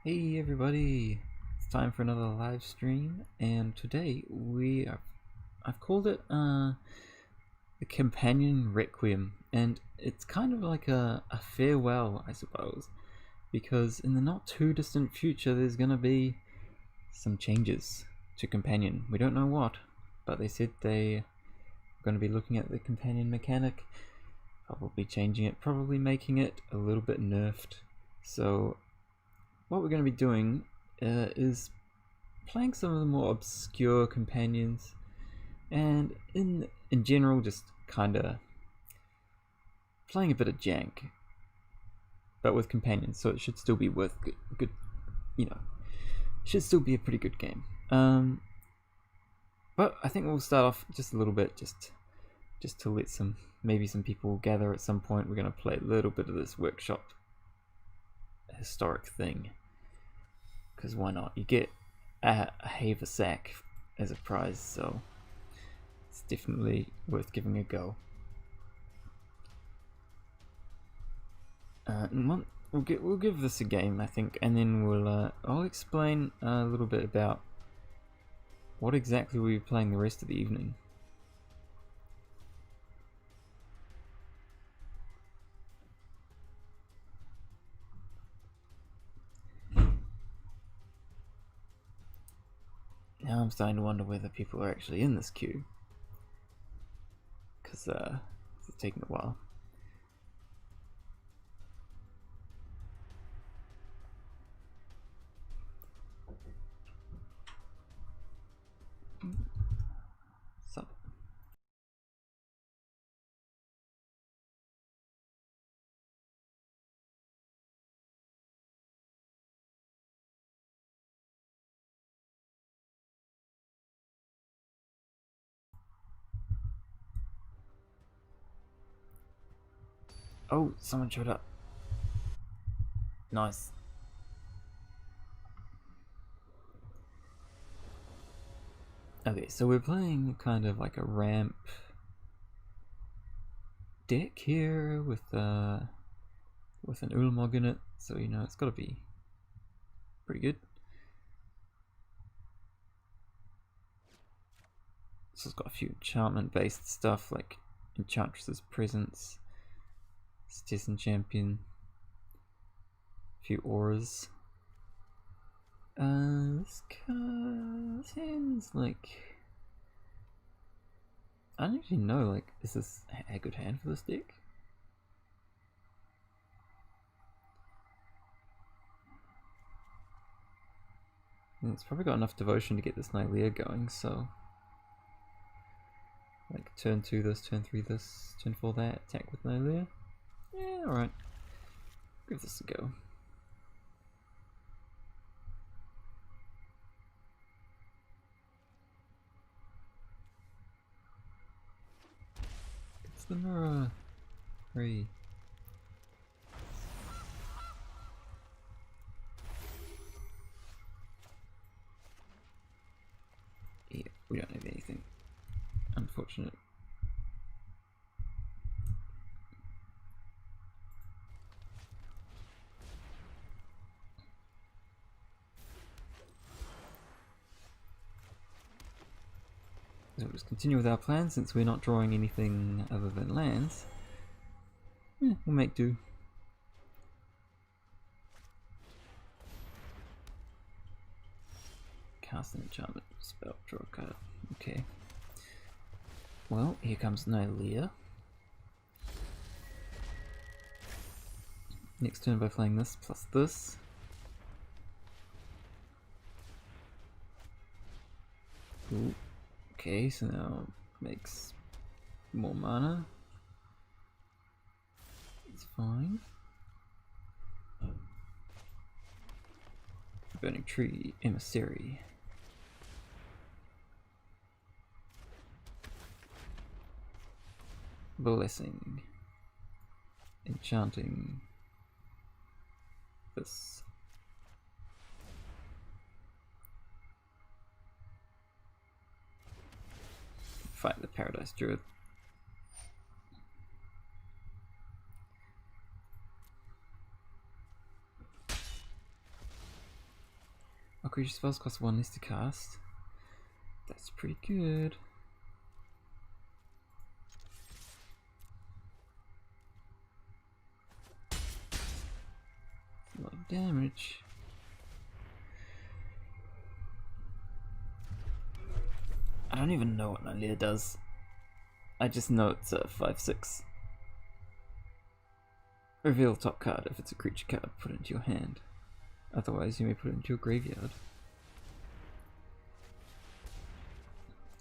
Hey everybody, it's time for another live stream, and today I've called it the Companion Requiem, and it's kind of like a farewell, I suppose, because in the not too distant future there's gonna be some changes to Companion. We don't know what, but they said they're gonna be looking at the Companion mechanic, probably changing it, probably making it a little bit nerfed. So what we're going to be doing is playing some of the more obscure companions, and in general just kind of playing a bit of jank, but with companions. So it should still be worth good, should still be a pretty good game. But I think we'll start off just a little bit, just to let maybe some people gather at some point. We're going to play a little bit of this workshop historic thing, because why not? You get a Haver sack as a prize, so it's definitely worth giving a go. We'll give this a game, I think, and then I'll explain a little bit about what exactly we'll be playing the rest of the evening. Now I'm starting to wonder whether people are actually in this queue, because it's taking a while. So. Oh, someone showed up. Nice. Okay, so we're playing kind of like a ramp deck here with an Ulamog in it, so it's got to be pretty good. So it's got a few enchantment based stuff like Enchantress's Presence, Citizen Champion, a few auras. This hand's like, I don't actually know, like, is this a good hand for this deck? And it's probably got enough devotion to get this Nylea going, so like turn 2 this, turn 3 this, turn 4 that, attack with Nylea. Yeah, alright. Give this a go. It's the mirror. Hurry. Yeah, we don't have anything. Unfortunate. So we'll just continue with our plan since we're not drawing anything other than lands. Yeah, we'll make do. Cast an enchantment spell, draw a card. Okay. Well, here comes Nylea. Next turn by playing this plus this. Ooh. Okay, so now makes more mana. It's fine. Burning Tree, Emissary. Blessing. Enchanting. This. Fight the Paradise Druid. creature spells cost 1 less to cast. That's pretty good. A lot of damage. I don't even know what Nalia does. I just know it's a 5/6. Reveal top card. If it's a creature card, put it into your hand. Otherwise, you may put it into your graveyard.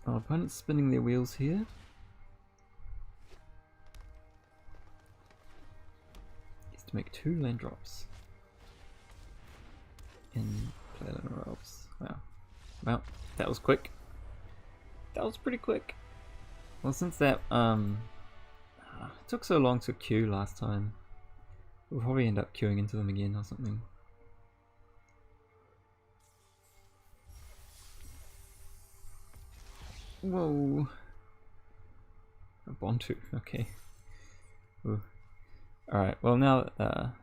Our opponent's spinning their wheels here. Is to make 2 land drops. And play Eleanor Elves. Wow. Well, that was quick. That was pretty quick. Well, since that took so long to queue last time, we'll probably end up queuing into them again or something. Whoa. A Bontu, okay. Ooh. Alright, well now that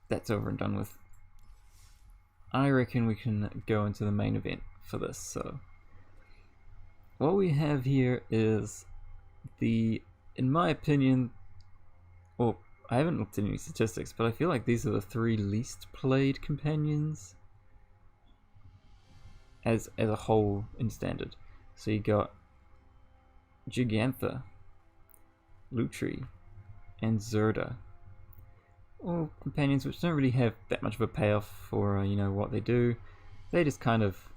that's over and done with, I reckon we can go into the main event for this. So what we have here is in my opinion, well, I haven't looked at any statistics, but I feel like these are the 3 least played companions as a whole in Standard. So you got Gigantha, Lutri, and Zerda. All companions which don't really have that much of a payoff for you know, what they do. They just kind of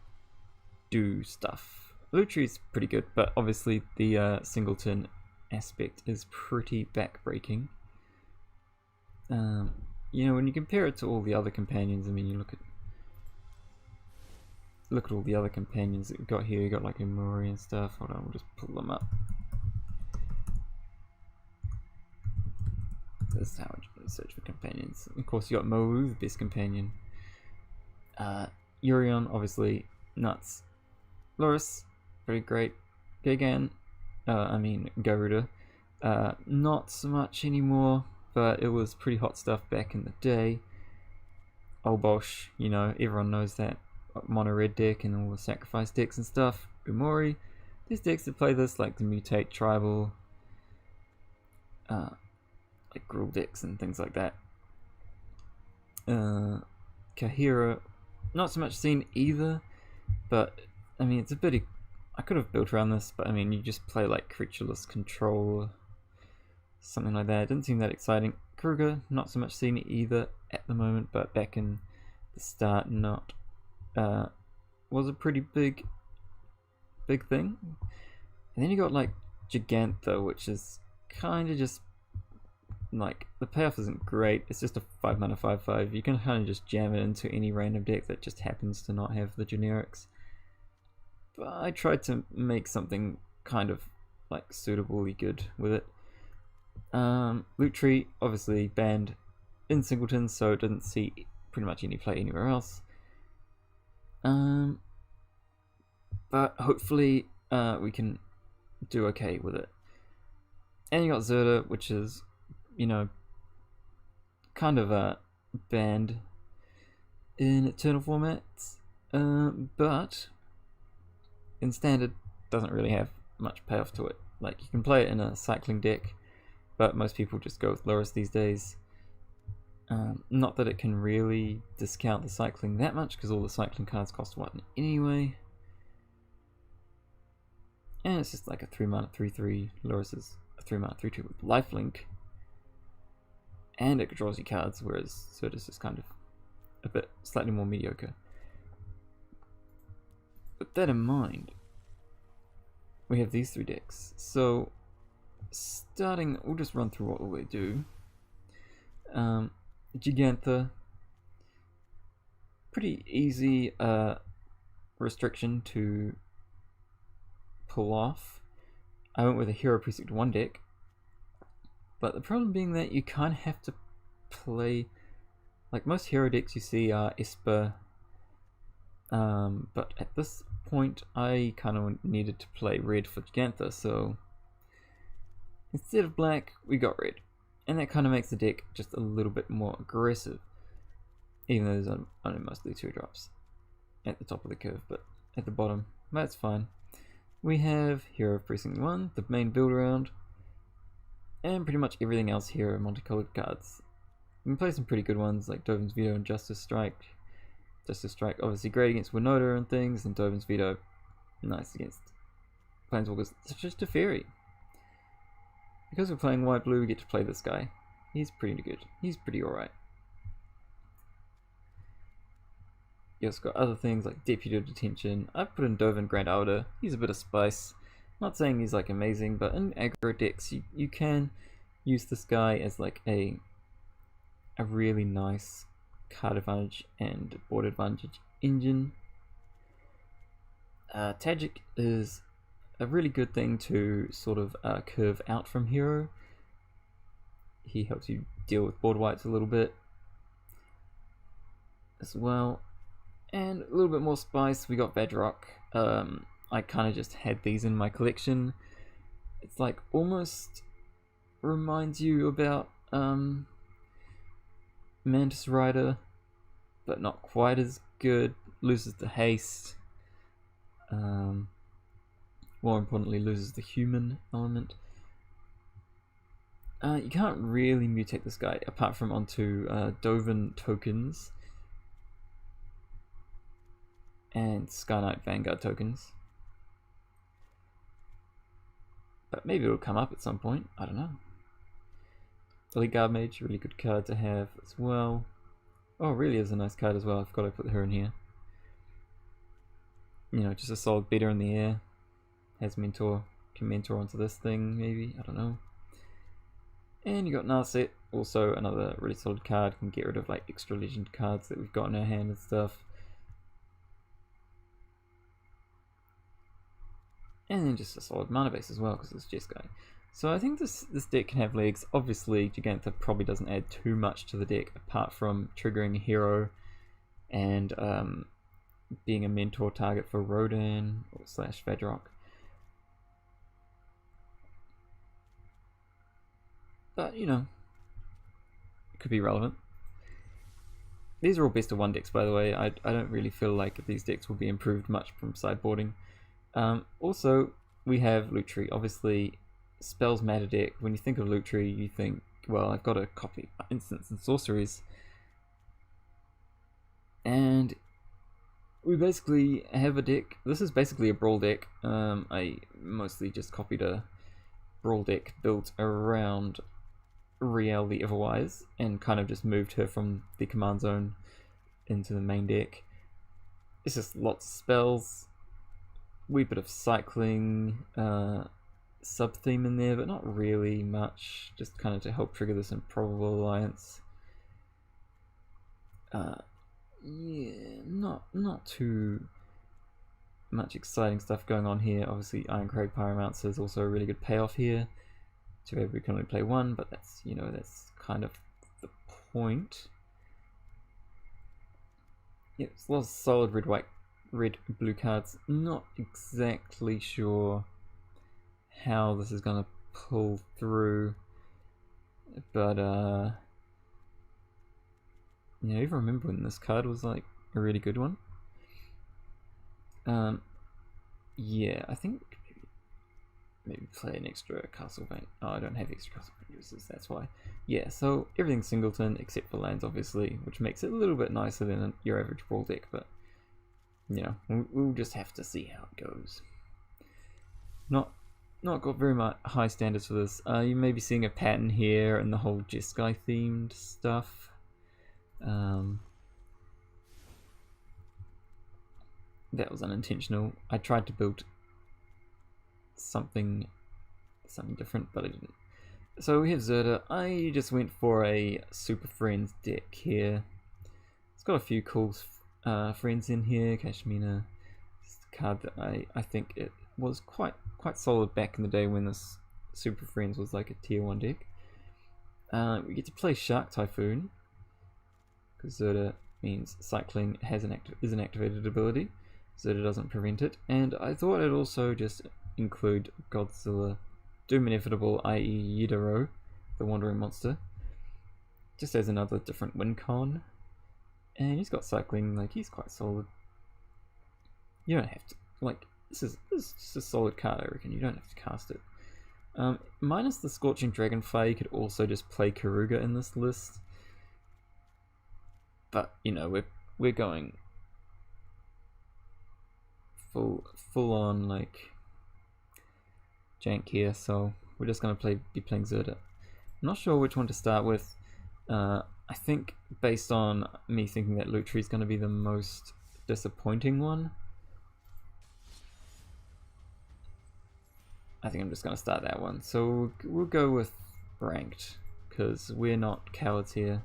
do stuff. Lutri's pretty good, but obviously the singleton aspect is pretty backbreaking. You know, when you compare it to all the other companions, I mean, you look at all the other companions that we've got here. You got like Imori and stuff. Hold on, we'll just pull them up. This is how I search for companions. Of course, you got Moru, the best companion. Urion, obviously, nuts. Loris, pretty great. Gagan, Garuda, not so much anymore, but it was pretty hot stuff back in the day. Olbosch, you know, everyone knows that. Mono red deck and all the sacrifice decks and stuff. Umori, there's decks that play this, like the Mutate Tribal, like Gruul decks and things like that. Kahira, not so much seen either, but I mean, it's a bit. I could have built around this, but I mean, you just play like creatureless control, something like that. It didn't seem that exciting. Kruger, not so much seen either at the moment, but back in the start, not. Was a pretty big thing. And then you got like Gigantha, which is kind of just like, the payoff isn't great. It's just a 5 mana 5/5. You can kind of just jam it into any random deck that just happens to not have the generics. But I tried to make something kind of like suitably good with it. Lutri, obviously banned in singleton, so it didn't see pretty much any play anywhere else. But hopefully we can do okay with it. And you got Zerda, which is, you know, kind of banned in Eternal formats, but in Standard doesn't really have much payoff to it. Like, you can play it in a cycling deck, but most people just go with Loris these days. Not that it can really discount the cycling that much, because all the cycling cards cost 1 anyway. And it's just like a 3 mana 3/3. Loris is a 3 mana 3/2 with lifelink. And it draws you cards, whereas Zerda's is kind of a bit slightly more mediocre. With that in mind, we have these 3 decks. So, starting, we'll just run through what they do. Gigantha, pretty easy restriction to pull off. I went with a Hero Precinct 1 deck, but the problem being that you kind of have to play, like most hero decks you see are Esper, but at this point I kind of needed to play red for Gigantha, so instead of black we got red. And that kind of makes the deck just a little bit more aggressive. even though there's only mostly 2-drops at the top of the curve, but at the bottom, that's fine. We have Hero of Precinct 1, the main build around, and pretty much everything else here are multicolored cards. You can play some pretty good ones like Dovin's Veto and Justice Strike. Justice Strike obviously great against Winota and things, and Dovin's Veto nice against Planeswalkers such as Teferi. Because we're playing white-blue, we get to play this guy. He's pretty good. He's pretty alright. You also got other things like Deputy Detention. I've put in Dovin Grand Elder. He's a bit of spice. Not saying he's like amazing, but in aggro decks you can use this guy as like a really nice card advantage and board advantage engine. Tagic is a really good thing to sort of curve out from Hero. He helps you deal with board wipes a little bit as well. And a little bit more spice, we got Bedrock. I kind of just had these in my collection. It's like almost reminds you about Mantis Rider, but not quite as good. Loses the haste. More importantly, loses the human element. You can't really mutate this guy apart from onto Dovin tokens and Sky Knight Vanguard tokens. But maybe it'll come up at some point, I don't know. Elite Guard Mage, really good card to have as well. Oh, really is a nice card as well, I've got to put her in here. You know, just a solid beater in the air. Has mentor, can mentor onto this thing maybe, I don't know. And you got Narset, also another really solid card, can get rid of like extra legend cards that we've got in our hand and stuff. And then just a solid mana base as well, because it's Jeskai. So I think this deck can have legs. Obviously, Gigantha probably doesn't add too much to the deck, apart from triggering a hero and being a mentor target for Rodan or / Vedrok. But, you know, it could be relevant. These are all best of 1 decks, by the way. I don't really feel like these decks will be improved much from sideboarding. Also, we have Loot Tree. Obviously, spells matter deck. When you think of Loot Tree, you think, well, I've got to copy instants and sorceries. And we basically have a deck. This is basically a Brawl deck. I mostly just copied a Brawl deck built around Riel the Everwise and kind of just moved her from the command zone into the main deck. It's just lots of spells. Wee bit of cycling sub-theme in there, but not really much. Just kind of to help trigger this Improbable Alliance. Yeah, not too much exciting stuff going on here. Obviously, Ironcrag Pyromancer is also a really good payoff here. Too bad we can only play 1, but that's, you know, that's kind of the point. Yeah, it's a lot of solid red-blue cards. Not exactly sure how this is going to pull through, but yeah, I even remember when this card was like a really good one. Yeah, I think maybe play an extra Castlevania. Oh, I don't have extra Castlevania users, that's why. Yeah, so everything's singleton except for lands, obviously, which makes it a little bit nicer than your average Brawl deck, but you know, we'll just have to see how it goes. Not got very much high standards for this. You may be seeing a pattern here in the whole Jeskai themed stuff. That was unintentional. I tried to build something different, but I didn't. So we have Zerda. I just went for a Super Friends deck here. It's got a few cool friends in here. Kashmina, it's a card that I think it was quite solid back in the day when this Super Friends was like a tier 1 deck. We get to play Shark Typhoon because Zerda means cycling is an activated ability. Zerda doesn't prevent it, and I thought I'd also just include Godzilla Doom Inevitable, i.e. Yidaro, the Wandering Monster, just as another different win con. And he's got cycling, like he's quite solid. You don't have to, like, this is just a solid card, I reckon. You don't have to cast it. Minus the Scorching Dragonfire, you could also just play Karuga in this list. But, you know, we're going full on, like, jank here, so we're just going to be playing Zerda. I'm not sure which one to start with. I think, based on me thinking that Lutri is going to be the most disappointing one, I think I'm just going to start that one. So we'll go with ranked, because we're not cowards here.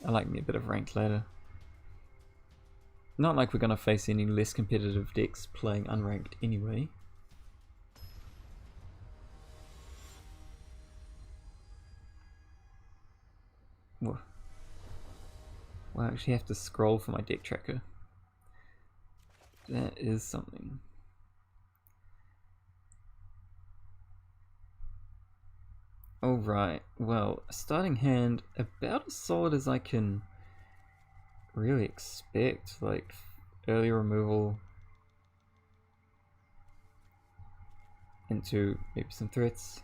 I like me a bit of ranked ladder. Not like we're going to face any less competitive decks playing unranked anyway. Well, I actually have to scroll for my deck tracker. That is something. Alright, well, starting hand about as solid as I can really expect. Like, early removal into maybe some threats.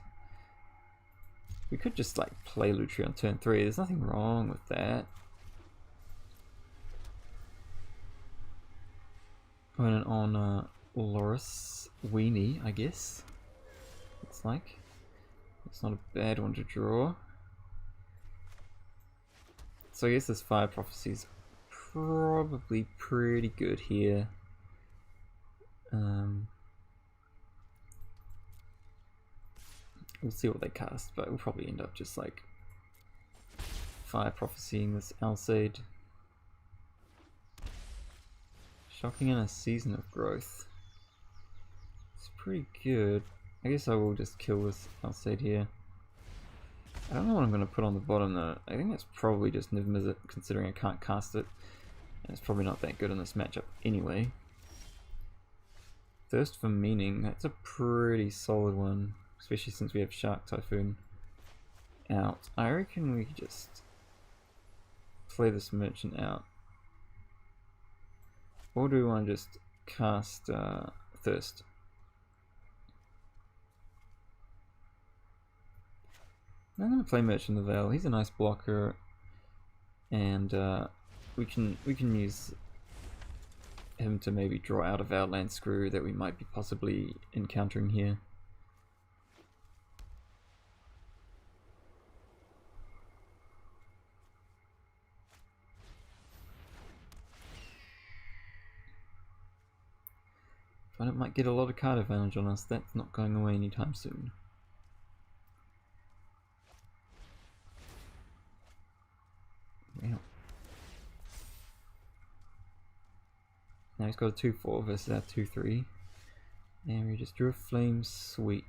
We could just like play Lutri on turn 3, there's nothing wrong with that. Opponent on Loris Weenie, I guess. Looks like. It's not a bad one to draw. So I guess this Fire Prophecy is probably pretty good here. We'll see what they cast, but we'll probably end up just like Fire Prophecying this Alseid. Shocking in a Season of Growth. It's pretty good. I guess I will just kill this Alseid here. I don't know what I'm going to put on the bottom though. I think that's probably just Niv Mizzet, considering I can't cast it. And it's probably not that good in this matchup anyway. Thirst for Meaning, that's a pretty solid one. Especially since we have Shark Typhoon out. I reckon we could just play this Merchant out. Or do we want to just cast Thirst? I'm going to play Merchant of the Veil. He's a nice blocker, and we can use him to maybe draw out a Outland Screw that we might be possibly encountering here. But it might get a lot of card advantage on us. That's not going away anytime soon. Wow. Now he's got a 2-4 versus our 2-3. And we just drew a Flame Sweep.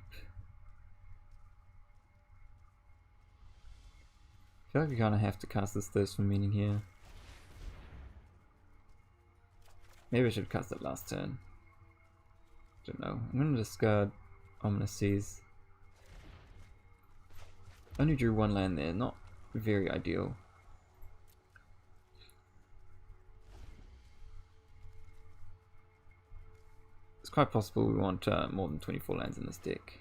I feel like we kind of have to cast this Thirst for Meaning here. Maybe I should have cast it last turn. Don't know. I'm going to discard Ominous Seas. Only drew one land there, not very ideal. It's quite possible we want more than 24 lands in this deck.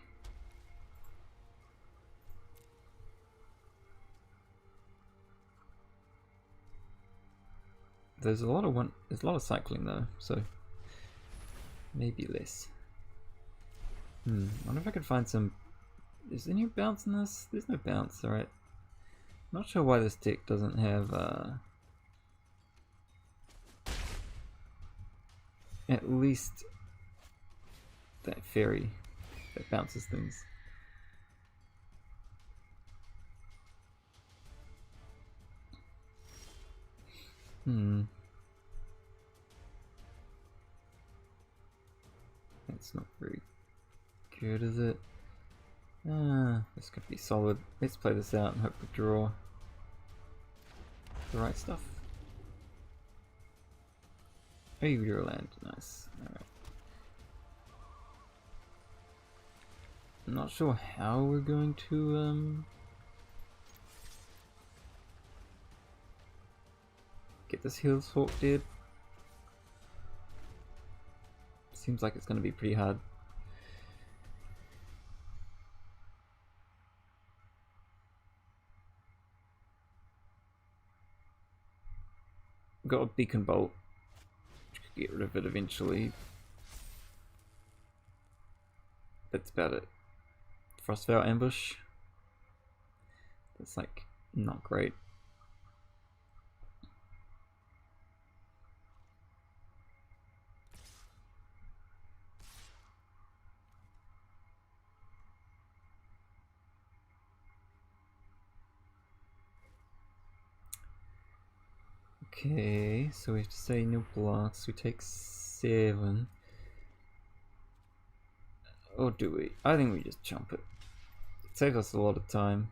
There's a lot of cycling though, so maybe less. I wonder if I could find some. Is there any bounce in this? There's no bounce, alright. Not sure why this deck doesn't have at least that fairy that bounces things. That's not very good, is it? This could be solid. Let's play this out and hope we draw the right stuff. Oh, you drew a land. Nice. Alright. I'm not sure how we're going to Get this Healer's Hawk dead. Seems like it's going to be pretty hard. Got a Beacon Bolt, which could get rid of it eventually. That's about it. Frostveil Ambush. That's like not great. Okay, so we have to say no blocks. We take 7. Or do we? I think we just jump it. It saves us a lot of time.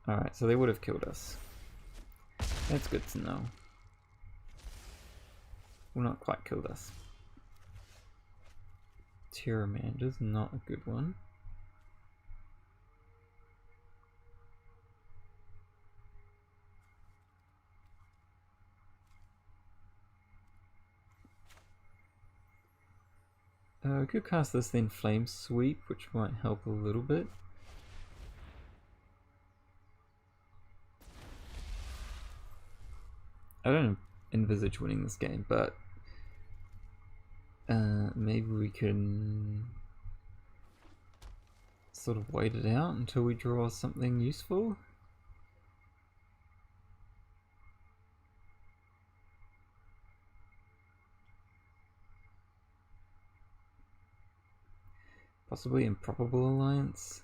Alright, so they would have killed us. That's good to know. Well, not quite killed us. Pteramander's not a good one. We could cast this then Flame Sweep, which might help a little bit. I don't envisage winning this game, but maybe we can sort of wait it out until we draw something useful. Possibly Improbable Alliance.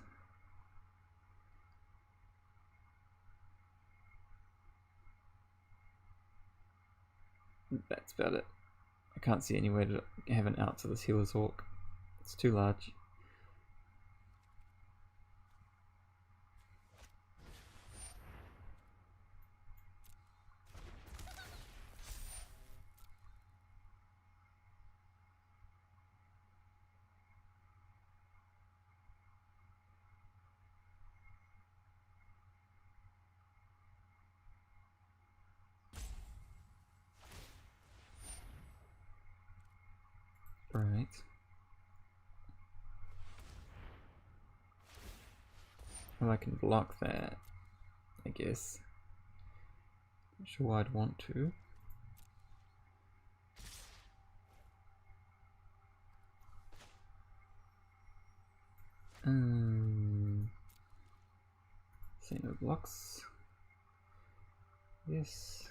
That's about it. I can't see any way to have an out to this Healer's Hawk. It's too large. Right. Well, I can block that, I guess. Not sure why I'd want to. Say no blocks. Yes.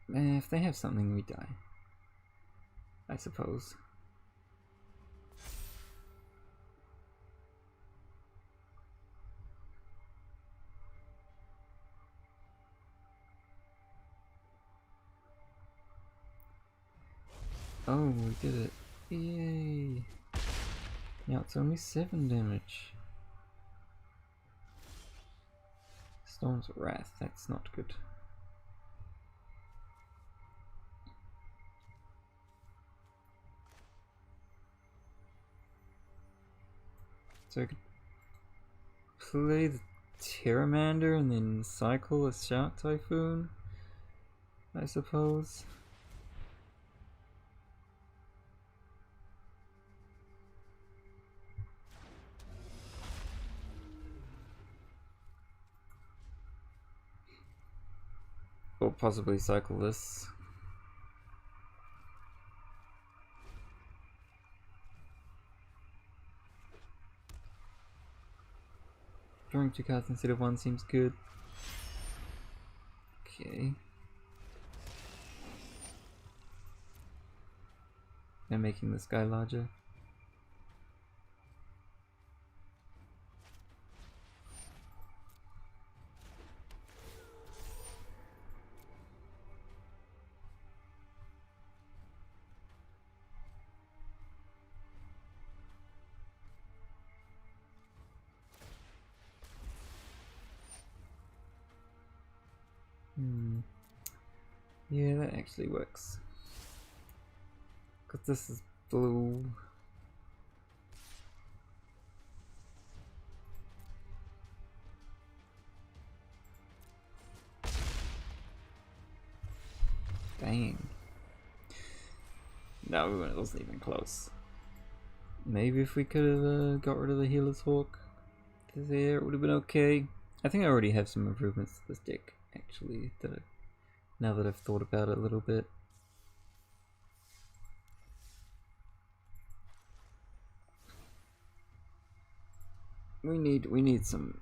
If they have something, we die, I suppose. Oh, we did it. Yay! Now it's only 7 damage. Storm's Wrath, that's not good. So I could play the Pteramander and then cycle a Shark Typhoon, I suppose. Or possibly cycle this. Drawing 2 cards instead of 1 seems good. Okay. Now making this guy larger. Yeah, that actually works. Because this is blue. Dang. No, it wasn't even close. Maybe if we could have got rid of the Healer's Hawk there, it would have been okay. I think I already have some improvements to this deck, actually, now that I've thought about it a little bit. We need some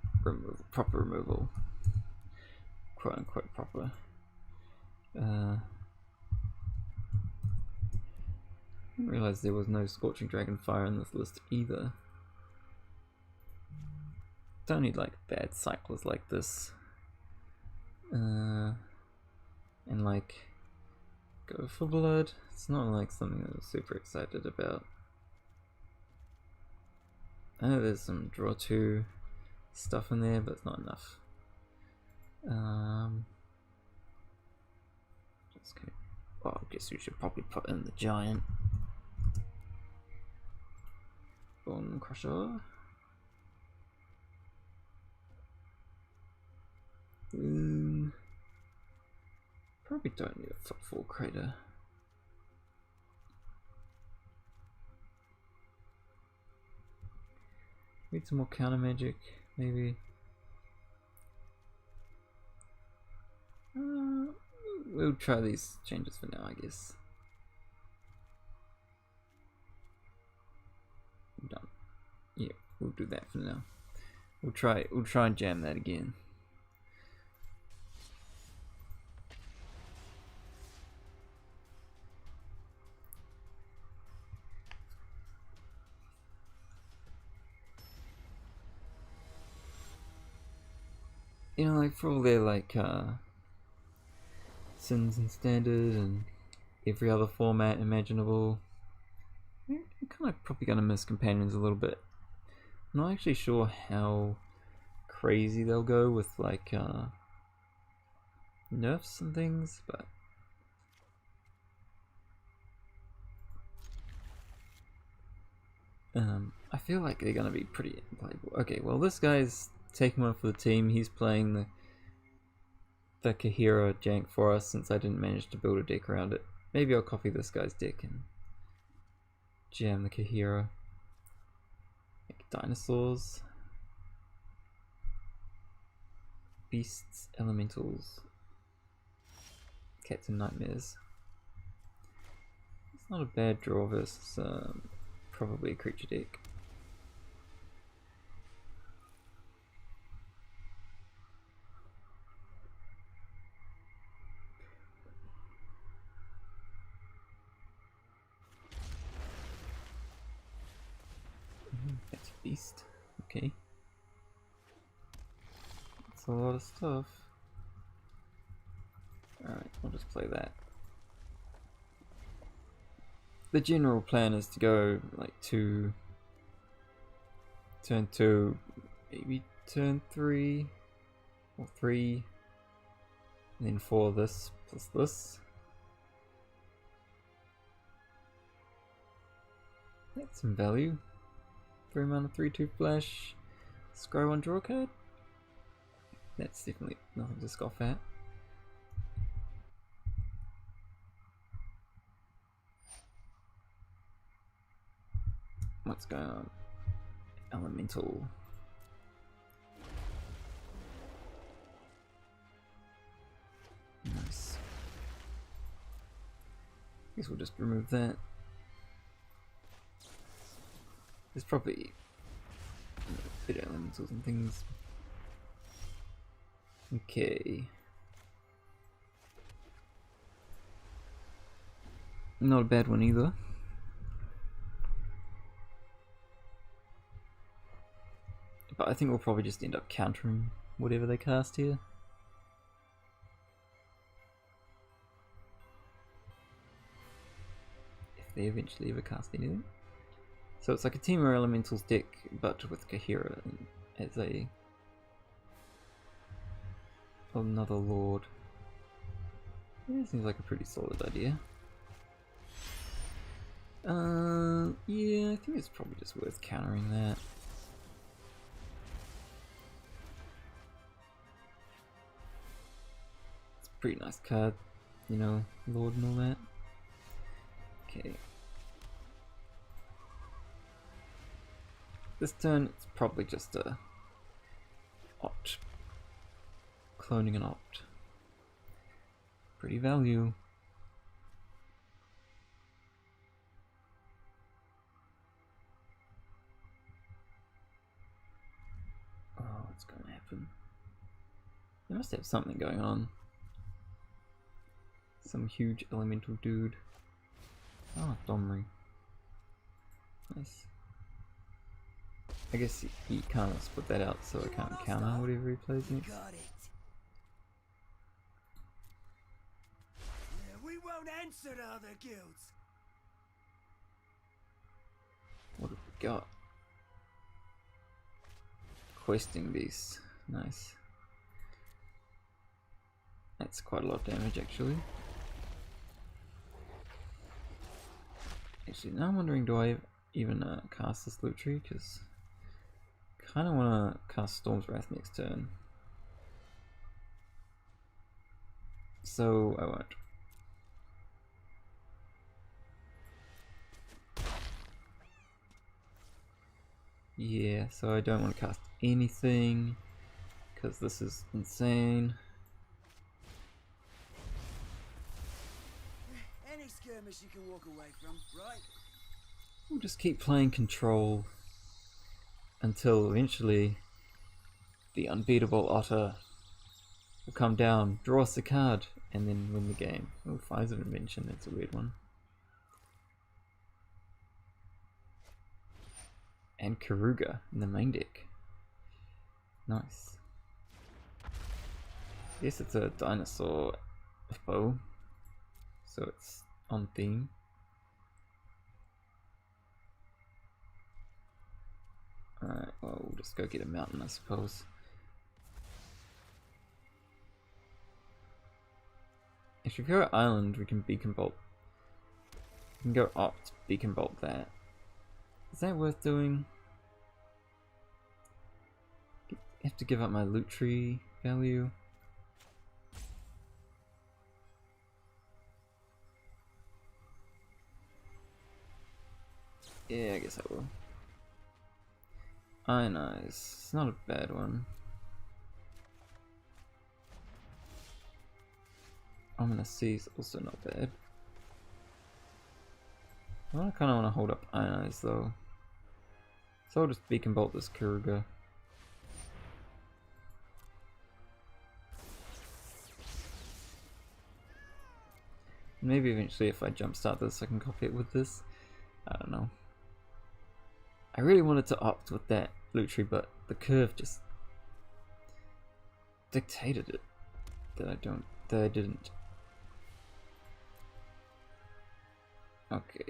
proper removal. Quote unquote proper. I didn't realise there was no Scorching Dragonfire in this list either. Don't need like bad cyclers like this. And like go for blood. It's not like something I was super excited about. I know there's some draw 2 stuff in there, but it's not enough. Well, I guess we should probably put in the giant. Bone Crusher. Probably don't need a Footfall Crater. Need some more counter magic, maybe. We'll try these changes for now, I guess. Done. Yeah, we'll do that for now. We'll try and jam that again. You know, like for all their like sins and standard and every other format imaginable, I'm kind of probably gonna miss companions a little bit. I'm not actually sure how crazy they'll go with like nerfs and things, but I feel like they're gonna be pretty unplayable. Okay, well this guy's taking one for the team. He's playing the Kahira jank for us since I didn't manage to build a deck around it. Maybe I'll copy this guy's deck and jam the Kahira. Make dinosaurs, beasts, elementals, cats and nightmares. It's not a bad draw versus probably a creature deck. That's a beast. Okay. That's a lot of stuff. Alright, we'll just play that. The general plan is to go like turn 2, maybe turn 3 or 3, and then 4 this plus this. That's some value. 3 mana, 3/2 flash, scry 1 draw card. That's definitely nothing to scoff at. What's going on? Elemental. Nice. Guess we'll just remove that. There's probably bit of elementals and things. Okay. Not a bad one either. But I think we'll probably just end up countering whatever they cast here. If they eventually ever cast anything. So it's like a Temur Elementals deck, but with Kahira as another lord. Yeah, seems like a pretty solid idea. Yeah, I think it's probably just worth countering that. It's a pretty nice card, you know, Lord and all that. Okay. This turn, it's probably just a opt. Cloning an opt. Pretty value. Oh, what's going to happen? They must have something going on. Some huge elemental dude. Oh, Domri. Nice. I guess he can't split that out, so I can't counter whatever he plays next. We won't answer to other guilds. What have we got? Questing beast. Nice. That's quite a lot of damage, actually. Actually, now I'm wondering, do I even cast this loot tree? Because I kind of want to cast Storm's Wrath next turn. So I won't. Yeah, so I don't want to cast anything because this is insane. Any skirmish you can walk away from, right? We'll just keep playing control until eventually the unbeatable Otter will come down, draw us a card, and then win the game. Oh, Fires of Invention, that's a weird one. And Karuga in the main deck. Nice. Yes, it's a dinosaur bow, so it's on theme. Alright, well, we'll just go get a mountain, I suppose. If we go island, we can beacon bolt. We can go opt, beacon bolt that. Is that worth doing? I have to give up my loot tree value. Yeah, I guess I will. Ionize. It's not a bad one. Ominous Sea is also not bad. I kind of want to hold up Ionize though. So I'll just beacon bolt this Karuga. Maybe eventually if I jumpstart this I can copy it with this. I don't know. I really wanted to opt with that loot tree, but the curve just dictated it that I didn't. Okay.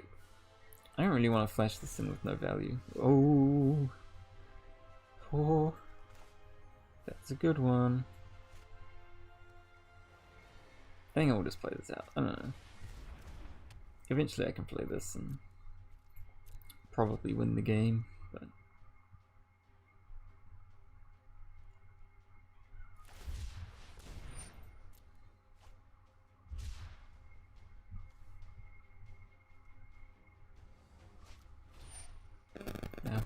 I don't really want to flash this in with no value. Oh, that's a good one. I think I will just play this out. I don't know. Eventually I can play this and probably win the game, but yeah.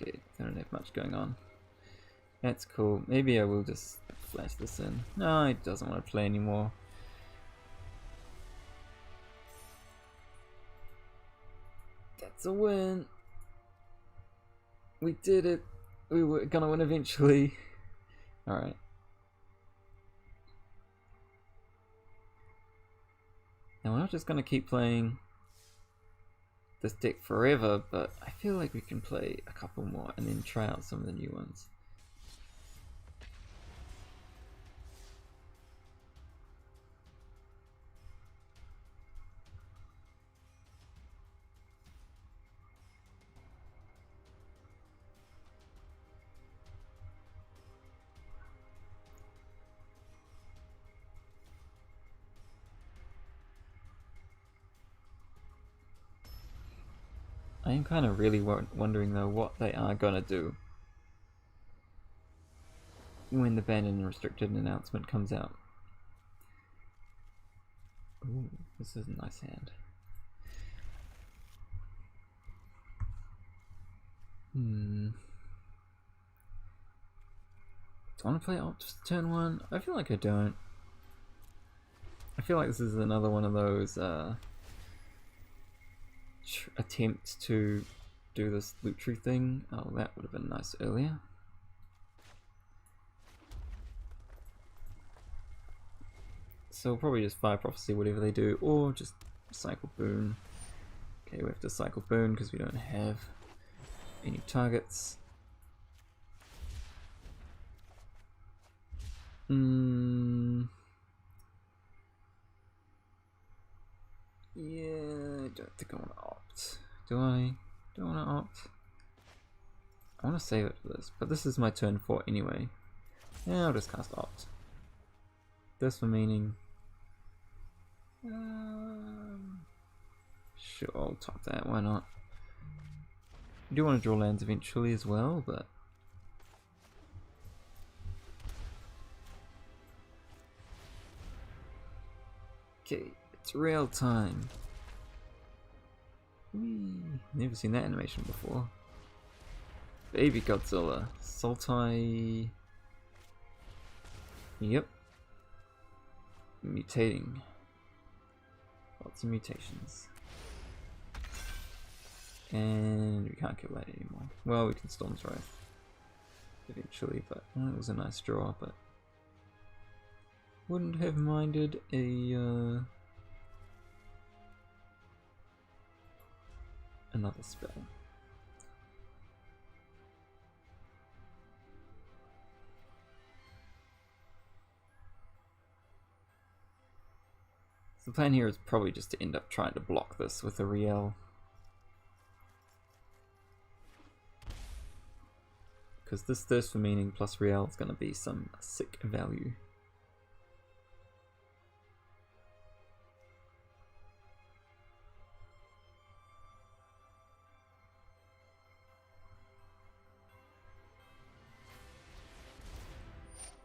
Okay, I don't have much going on. That's cool. Maybe I will just flash this in. No, it doesn't want to play anymore. That's a win. We did it. We were gonna win eventually. Alright. Now we're not just gonna keep playing this deck forever, but I feel like we can play a couple more and then try out some of the new ones. I am kind of really wondering though what they are gonna do when the banned and restricted announcement comes out. Ooh, this is a nice hand. Do I want to play Opt turn 1? I feel like I don't. I feel like this is another one of those attempts to do this loot tree thing. Oh, that would have been nice earlier. So we'll probably just Fire Prophecy whatever they do, or just cycle Boon. Okay, we have to cycle Boon because we don't have any targets. Yeah, I don't think I want to opt. Do I? Do I want to opt? I want to save it for this, but this is my turn 4 anyway. Yeah, I'll just cast opt. This for meaning. Sure, I'll top that, why not? I do want to draw lands eventually as well, but okay, it's real time. Whee. Never seen that animation before. Baby Godzilla. Sultai. Yep. Mutating. Lots of mutations. And we can't kill that anymore. Well, we can Storm's Wrath eventually, but it was a nice draw, but wouldn't have minded a another spell. So the plan here is probably just to end up trying to block this with a Riel. Because this Thirst for Meaning plus Riel is going to be some sick value.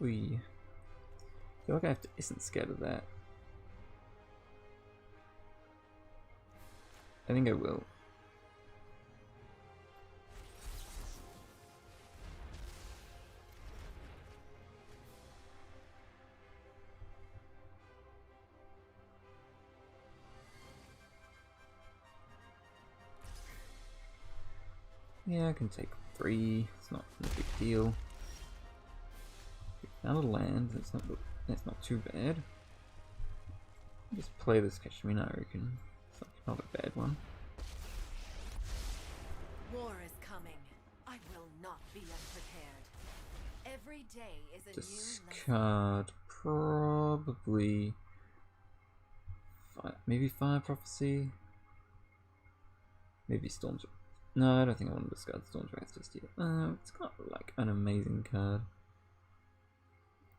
I feel like I have to Essence Scatter that. I think I will. Yeah, I can take 3. It's not a big deal. Found a land. That's not too bad. Just play this Kashmir, I reckon. It's not a bad one. War is coming. I will not be unprepared. Every day is a Discard probably maybe Fire Prophecy. Maybe Storm's Wrath. No, I don't think I want to discard Storm's Wrath just yet. It's got like an amazing card.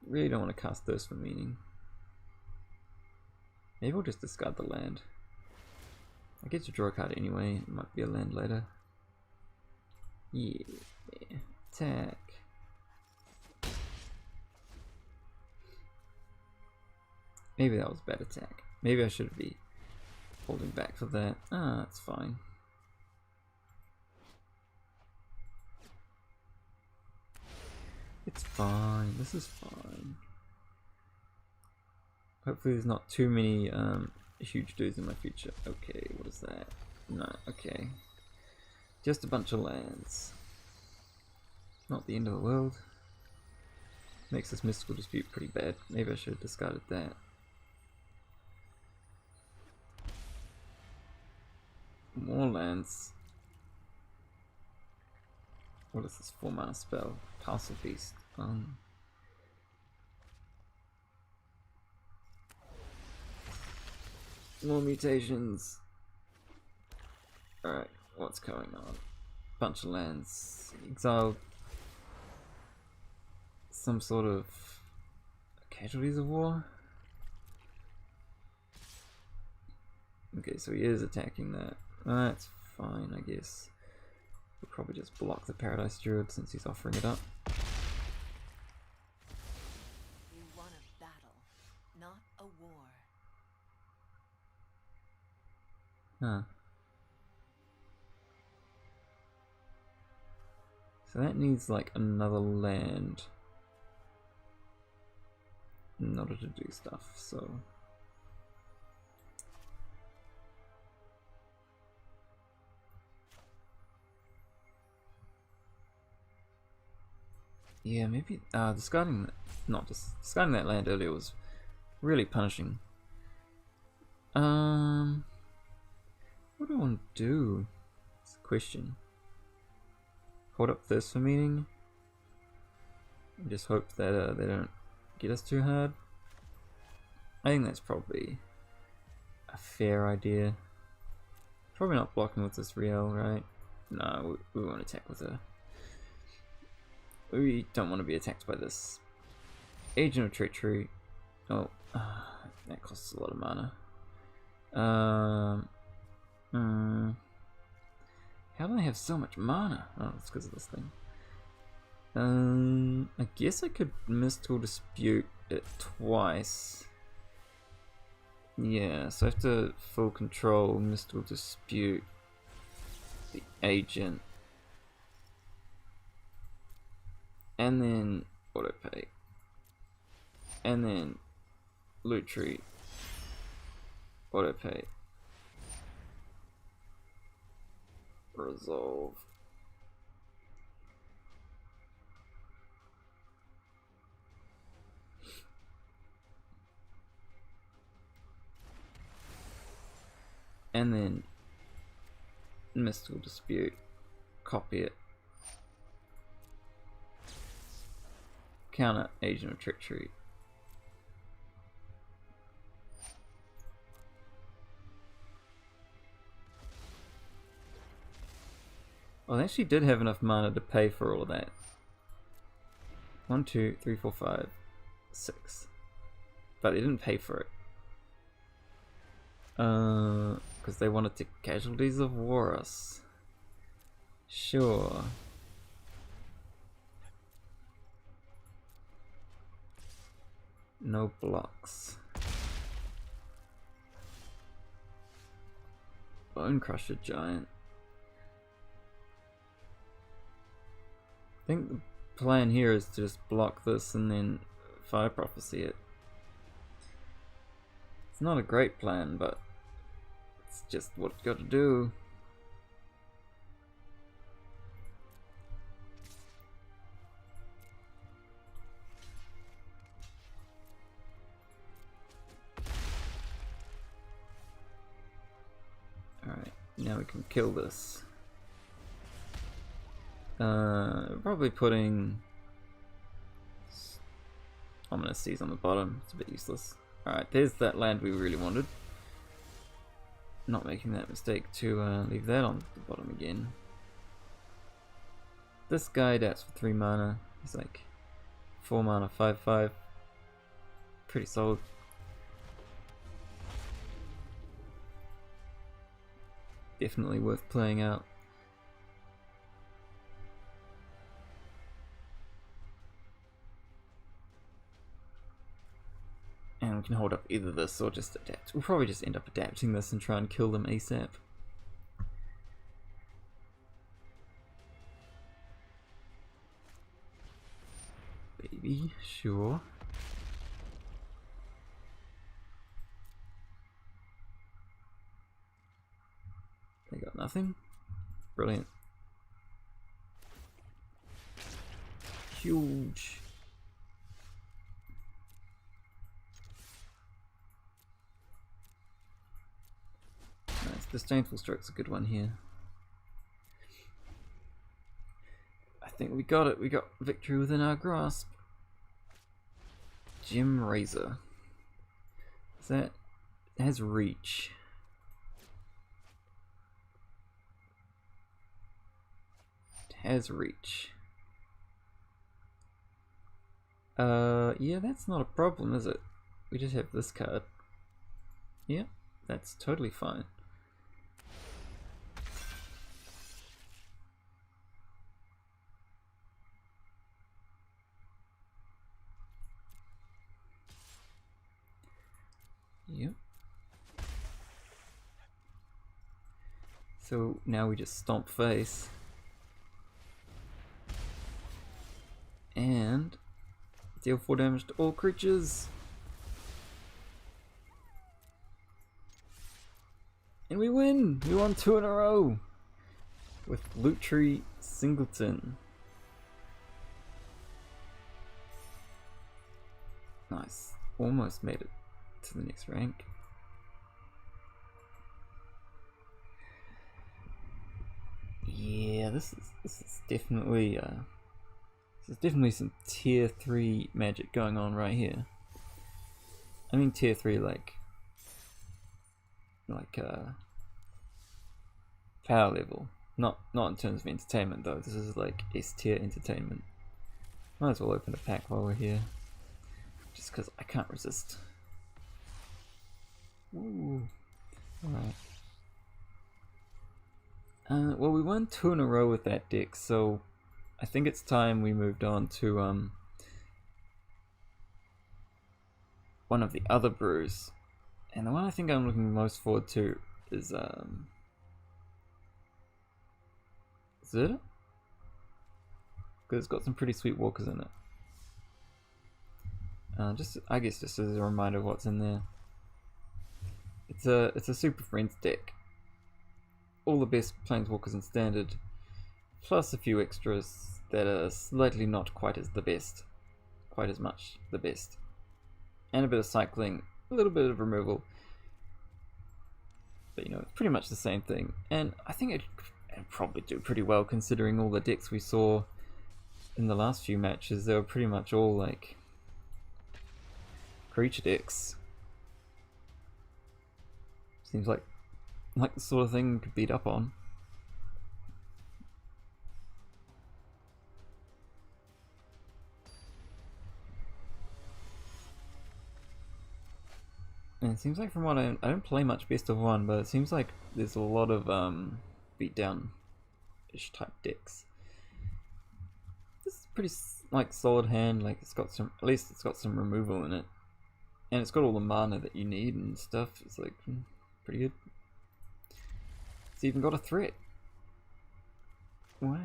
Really don't want to cast Thirst for Meaning. Maybe we'll just discard the land. I get to draw a card anyway, it might be a land later. Yeah, attack. Maybe that was a bad attack. Maybe I should be holding back for that. Ah, that's fine. It's fine, this is fine. Hopefully there's not too many huge dudes in my future. Okay, what is that? No, okay. Just a bunch of lands. Not the end of the world. Makes this Mystical Dispute pretty bad. Maybe I should have discarded that. More lands. What is this 4-mana spell? Parcel Beast. More mutations. Alright, what's going on? Bunch of lands. Exiled. Some sort of casualties of war? Okay, so he is attacking that. That's fine, I guess. We'll probably just block the Paradise Druid since he's offering it up. You won a battle, not a war. Huh. So that needs like another land in order to do stuff, so... Yeah, maybe discarding that land earlier was really punishing. What do I want to do? It's a question. Hold up this for meeting. And just hope that they don't get us too hard. I think that's probably a fair idea. Probably not blocking with this Riel, right? No, we won't attack with her. We don't want to be attacked by this Agent of Treachery. Oh, that costs a lot of mana. How do I have so much mana? Oh, it's because of this thing. I guess I could Mystical Dispute it twice. Yeah, so I have to full control Mystical Dispute the Agent. And then autopay. And then loot tree. Autopay. Resolve. And then Mystical Dispute. Copy it. Counter Agent of Treachery. Well, they actually did have enough mana to pay for all of that. 1, 2, 3, 4, 5, 6. But they didn't pay for it. Because they wanted to Casualties of War us. Sure. No blocks. Bone Crusher Giant. I think the plan here is to just block this and then Fire Prophecy it. It's not a great plan, but it's just what you got to do. Alright, now we can kill this. Probably putting Ominous Seas on the bottom. It's a bit useless. Alright, there's that land we really wanted. Not making that mistake to leave that on the bottom again. This guy adapts for 3 mana. He's like 4 mana, 5/5. Pretty solid. Definitely worth playing out. And we can hold up either this or just adapt. We'll probably just end up adapting this and try and kill them ASAP. Baby, sure. They got nothing. Brilliant. Huge. Nice. Disdainful Stroke's a good one here. I think we got it. We got victory within our grasp. Gem Razor. Is that? It has reach. Has reach. Yeah, that's not a problem, is it? We just have this card. Yeah, that's totally fine. So now we just stomp face. And deal 4 damage to all creatures. And we win! We won 2 in a row! With Loot Tree Singleton. Nice. Almost made it to the next rank. Yeah, this is definitely there's definitely some tier 3 magic going on right here. I mean tier 3 like power level. Not in terms of entertainment though. This is like S tier entertainment. Might as well open a pack while we're here. Just because I can't resist. Ooh. Alright. Well, we won 2 in a row with that deck, so I think it's time we moved on to one of the other brews. And the one I think I'm looking most forward to is Zerda? Because it's got some pretty sweet walkers in it. I guess just as a reminder of what's in there. It's a Super Friends deck. All the best planeswalkers in standard, plus a few extras that are slightly not quite as much the best. And a bit of cycling, a little bit of removal. But you know, it's pretty much the same thing. And I think it'd probably do pretty well considering all the decks we saw in the last few matches. They were pretty much all like creature decks. Seems like the sort of thing you could beat up on. And it seems like from what I don't play much best of one, but it seems like there's a lot of beatdown-ish type decks. This is a pretty like solid hand. Like at least it's got some removal in it, and it's got all the mana that you need and stuff. It's like pretty good. It's even got a threat. Wow.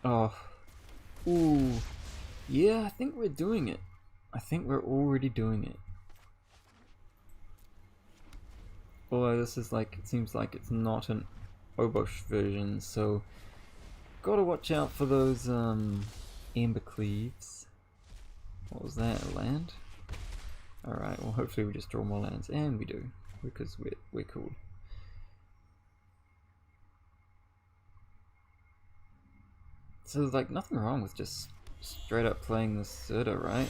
Oh. Ooh. Yeah, I think we're doing it. I think we're already doing it. Although this is like, it seems like it's not an Obosh version, so gotta watch out for those Ember Cleaves. What was that, a land? Alright, well hopefully we just draw more lands, and we do, because we're cool. So there's like nothing wrong with just straight up playing this Zerda, right?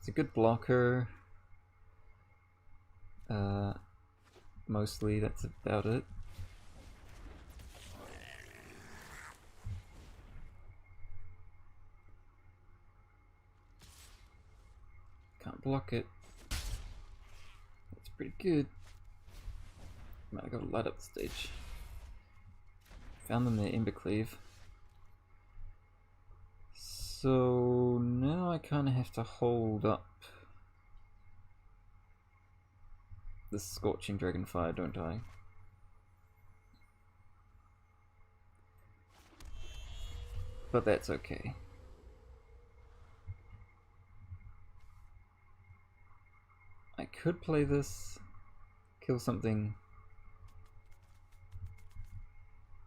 It's a good blocker. Mostly that's about it. Can't block it. That's pretty good. Man, I gotta light up the stage. Found them there, Embercleave. So now I kinda have to hold up the Scorching Dragonfire, don't I? But that's okay. I could play this, kill something.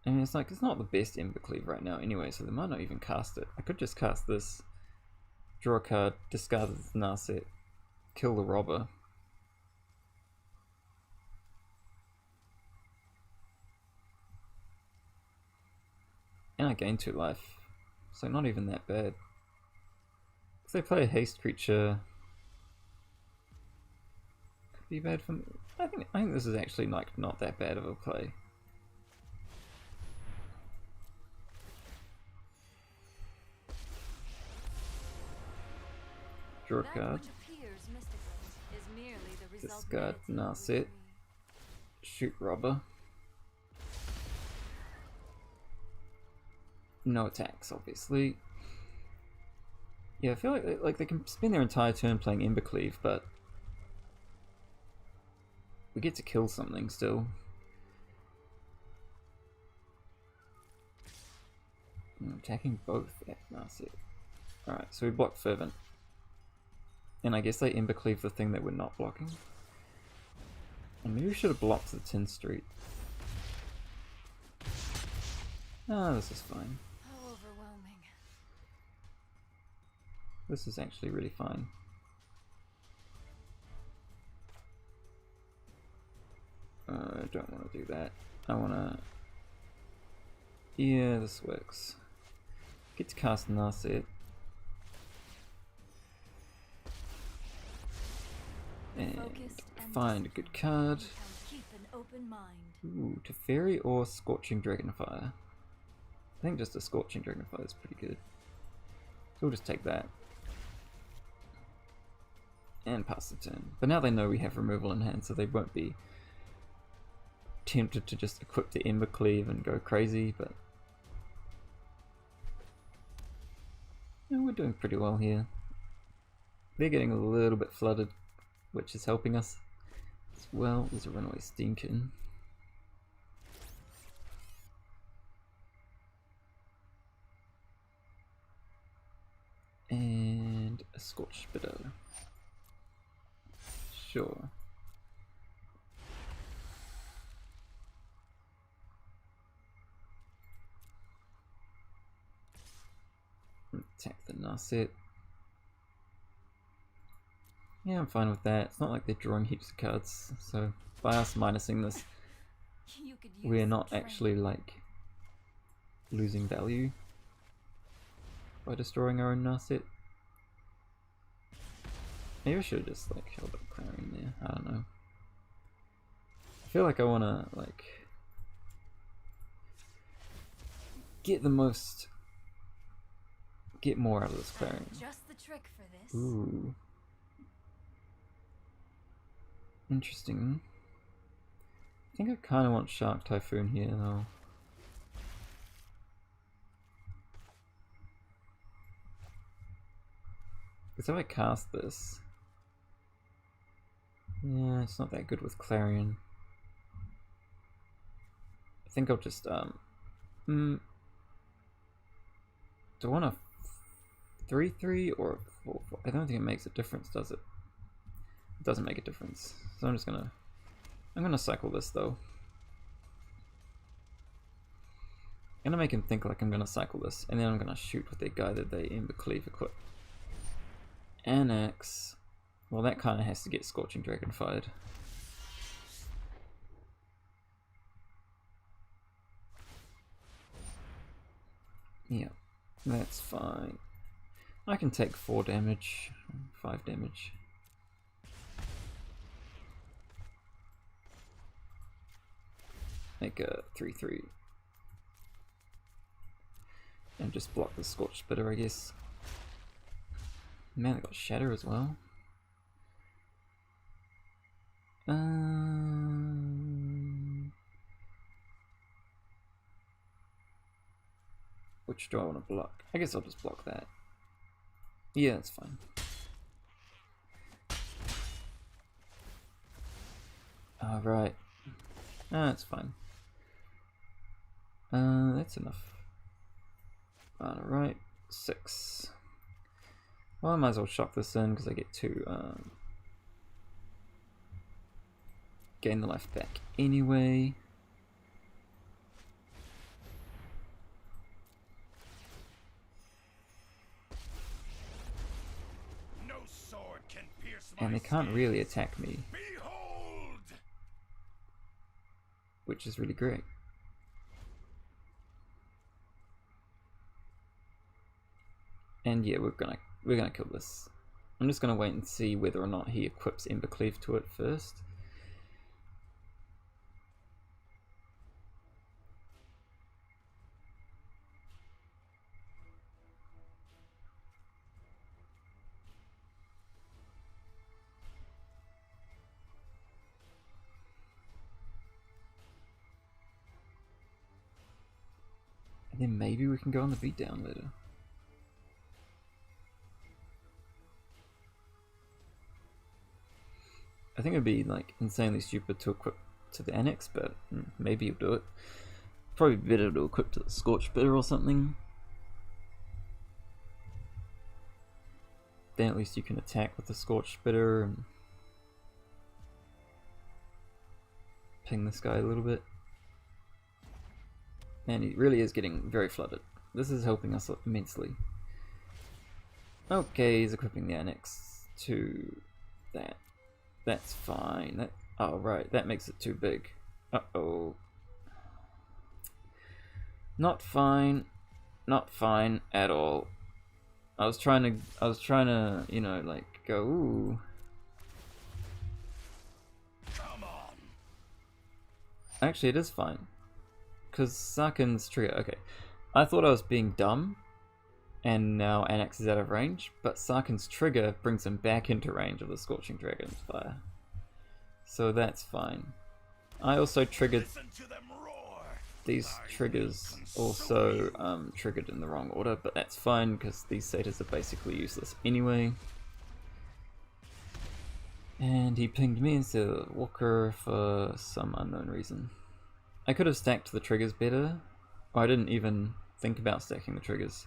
I mean, it's like, it's not the best Embercleave right now anyway, so they might not even cast it. I could just cast this, draw a card, discard the Narset, kill the Robber. And I gain 2 life, so not even that bad. If they play a haste creature, could be bad for me. I think this is actually like not that bad of a play. Draw a card. Discard Narset. Shoot Robber. No attacks, obviously. Yeah, I feel like they can spend their entire turn playing Embercleave, but we get to kill something still. I'm attacking both. Yeah, that's it. Alright, so we block Fervent. And I guess they Embercleave the thing that we're not blocking. And maybe we should have blocked the Tin Street. Ah, this is fine. How overwhelming. This is actually really fine. I don't want to do that. I want to... Yeah, this works. Get to cast Narset. And find a good card. Keep an open mind. Ooh, Teferi or Scorching Dragonfire. I think just a Scorching Dragonfire is pretty good. So we'll just take that. And pass the turn. But now they know we have removal in hand, so they won't be tempted to just equip the Embercleave and go crazy, but you know, we're doing pretty well here. They're getting a little bit flooded, which is helping us as well. There's a runaway Steamkin. And a Scorched Bitter. Sure. Attack the Narset. Yeah, I'm fine with that. It's not like they're drawing heaps of cards, so by us minusing this, we're not actually like losing value by destroying our own Narset. Maybe I should have just like held up Clarion there. I don't know. I feel like I want to like get more out of this Clarion. Just the trick for this. Ooh. Interesting. I think I kind of want Shark Typhoon here though. Because if I cast this, yeah, it's not that good with Clarion. I think I'll just do I want a 3/3 or a 4/4? I don't think it makes a difference, does it? It doesn't make a difference. So I'm gonna cycle this though. I'm gonna make him think like I'm gonna cycle this, and then I'm gonna shoot with their guy that they Embercleave equip. Annex. Well, that kind of has to get Scorching Dragonfired. Yeah, that's fine. I can take 4 damage, 5 damage. Make a 3/3. And just block the Scorched Bitter, I guess. Man, they got Shatter as well. Which do I want to block? I guess I'll just block that. Yeah, that's fine. Alright. That's fine. That's enough. Alright, 6. Well, I might as well shock this in because I get to gain the life back anyway. No sword can pierce And they can't really attack me, Behold! which is really great. And yeah, we're gonna kill this. I'm just gonna wait and see whether or not he equips Embercleave to it first. And then maybe we can go on the beatdown later. I think it'd be like insanely stupid to equip to the annex, but maybe you'll do it. Probably better to equip to the Scorch Bitter or something. Then at least you can attack with the Scorched Bitter and ping this guy a little bit. And he really is getting very flooded. This is helping us immensely. Okay, he's equipping the annex to that. That's fine. Oh right, that makes it too big. Uh-oh. Not fine. Not fine at all. I was trying to, you know, like go, ooh. Come on. Actually, it is fine. Because Sarkin's trigger, okay. I thought I was being dumb, and now Annex is out of range, but Sarkin's trigger brings him back into range of the Scorching Dragon's fire. So that's fine. I also triggered these triggers, also triggered in the wrong order, but that's fine because these satyrs are basically useless anyway. And he pinged me instead of Walker for some unknown reason. I could have stacked the triggers better. I didn't even think about stacking the triggers.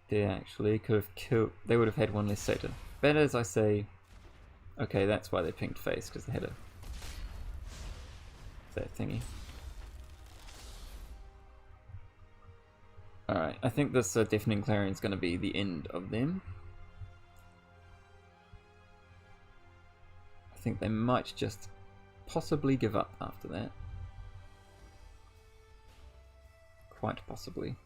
They actually could have killed. They would have had one less satyr. But as I say, okay, that's why they pinged face, because they had that thingy. Alright, I think this Deafening Clarion is going to be the end of them. I think they might just possibly give up after that. Quite possibly.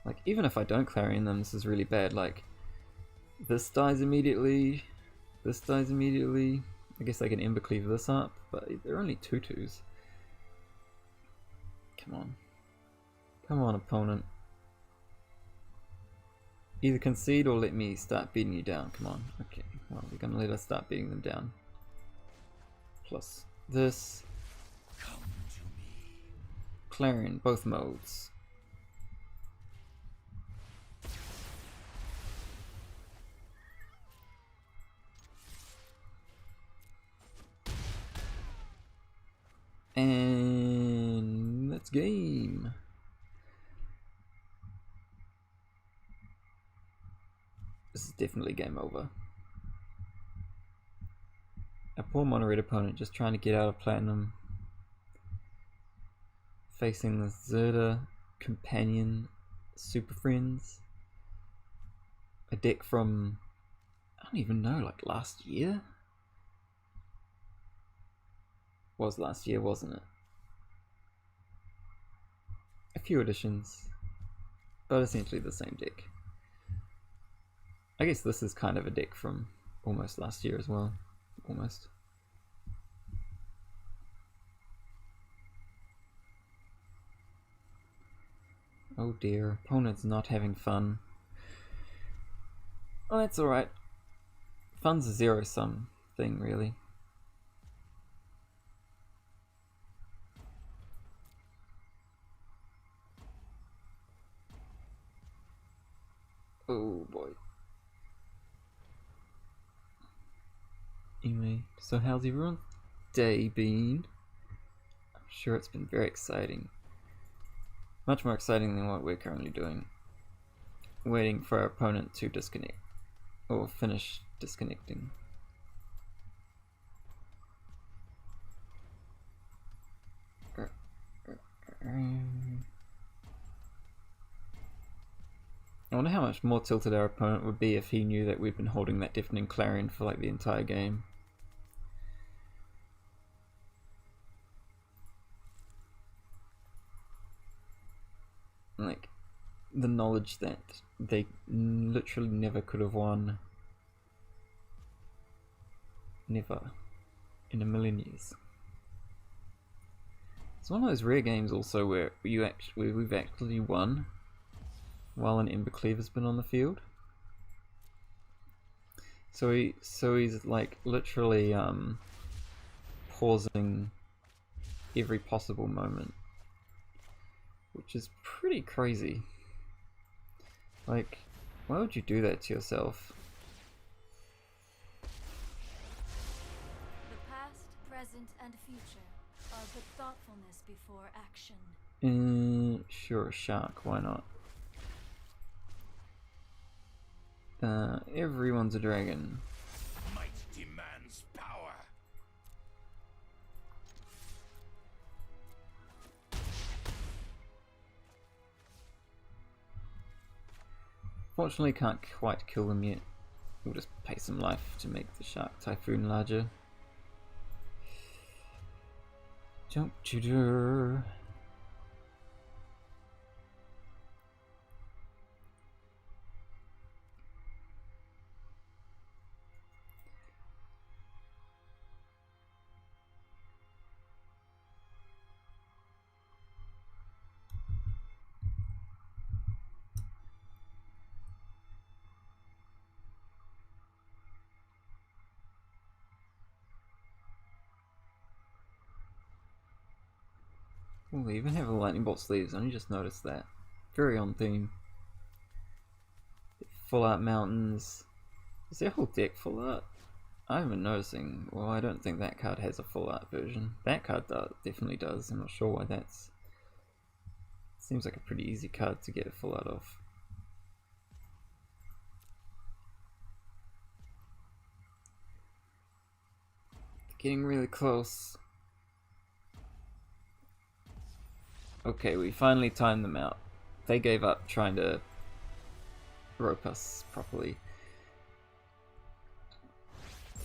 Like, even if I don't Clarion them, this is really bad. Like, this dies immediately, this dies immediately. I guess I can Ember Cleave this up, but they're only 2/2s. Come on. Come on, opponent. Either concede or let me start beating you down. Come on. Okay, well, we're gonna let us start beating them down. Plus this. Come to me. Clarion, both modes. And that's game. This is definitely game over. A poor mono red opponent just trying to get out of platinum. Facing the Zerda Companion Super Friends. A deck from, I don't even know, like last year? Was last year, wasn't it? A few additions, but essentially the same deck. I guess this is kind of a deck from almost last year as well. Almost. Oh dear, opponent's not having fun. Oh, that's alright. Fun's a zero-sum thing, really. Oh boy. Anyway, so how's everyone's day been? I'm sure it's been very exciting. Much more exciting than what we're currently doing. Waiting for our opponent to disconnect. Or finish disconnecting. I wonder how much more tilted our opponent would be if he knew that we've been holding that Deafening Clarion for like the entire game. Like, the knowledge that they literally never could have won. Never. In a million years. It's one of those rare games also where we've actually won while an Ember Cleave has been on the field. So he's like literally pausing every possible moment, which is pretty crazy. Like, why would you do that to yourself? The past, present, and future are but thoughtfulness before action. Sure, shark, why not? Everyone's a dragon. Might demands power. Fortunately, can't quite kill them yet. We'll just pay some life to make the shark typhoon larger. Jump shooter. Oh, they even have a lightning bolt sleeves. I only just noticed that. Very on theme. Full art mountains. Is their whole deck full art? I've been noticing. Well, I don't think that card has a full art version. That card definitely does. I'm not sure why that's. Seems like a pretty easy card to get a full art of. Getting really close. Okay, we finally timed them out. They gave up trying to rope us properly.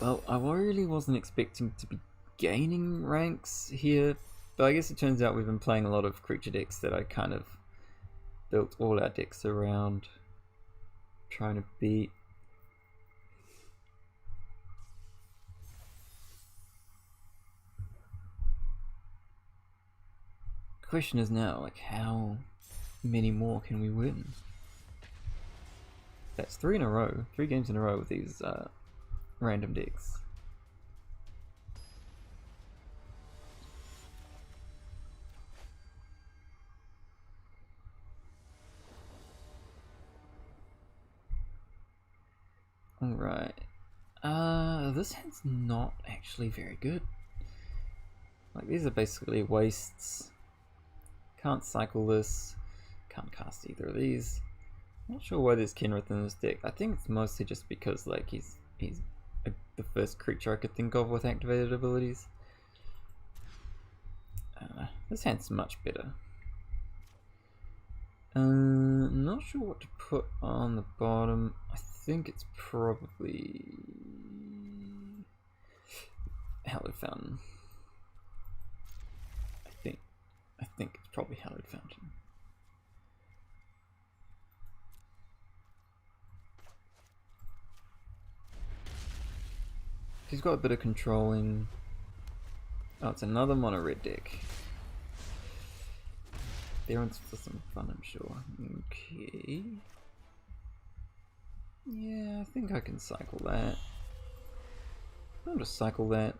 Well, I really wasn't expecting to be gaining ranks here, but I guess it turns out we've been playing a lot of creature decks that I kind of built all our decks around trying to beat. Question is now, like, how many more can we win? That's 3 games in a row with these random decks. Alright. This hand's not actually very good. Like, these are basically wastes. Can't cycle this. Can't cast either of these. Not sure why there's Kenrith in this deck. I think it's mostly just because, like, he's the first creature I could think of with activated abilities. This hand's much better. Not sure what to put on the bottom. I think it's probably Hallowed Fountain. I think it's probably Hallowed Fountain. He's got a bit of controlling. Oh, it's another mono red deck. They're in for some fun, I'm sure. Okay. Yeah, I think I can cycle that. I'll just cycle that.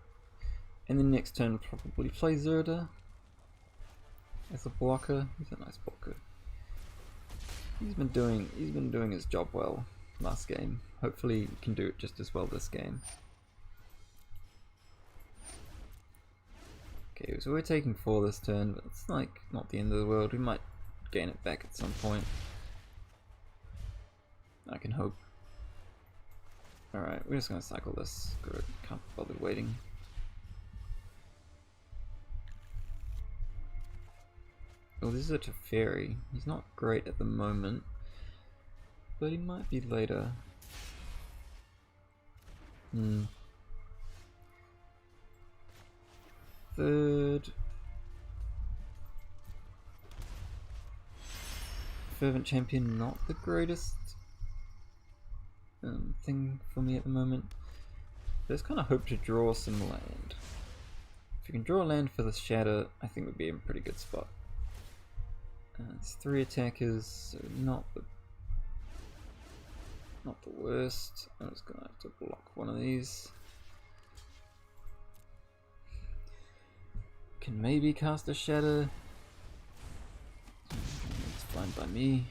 And then next turn probably play Zerda as a blocker. He's a nice blocker. He's been doing his job well last game. Hopefully he can do it just as well this game. Okay, so we're taking 4 this turn, but it's like not the end of the world. We might gain it back at some point. I can hope. Alright, we're just gonna cycle this. Good, can't bother waiting. Oh, this is a Teferi. He's not great at the moment, but he might be later. Third. Fervent Champion, not the greatest thing for me at the moment. But just kind of hope to draw some land. If you can draw land for the Shatter, I think we'd be in a pretty good spot. It's 3 attackers, so not the worst. I'm just gonna have to block one of these. Can maybe cast a Shatter. It's fine by me.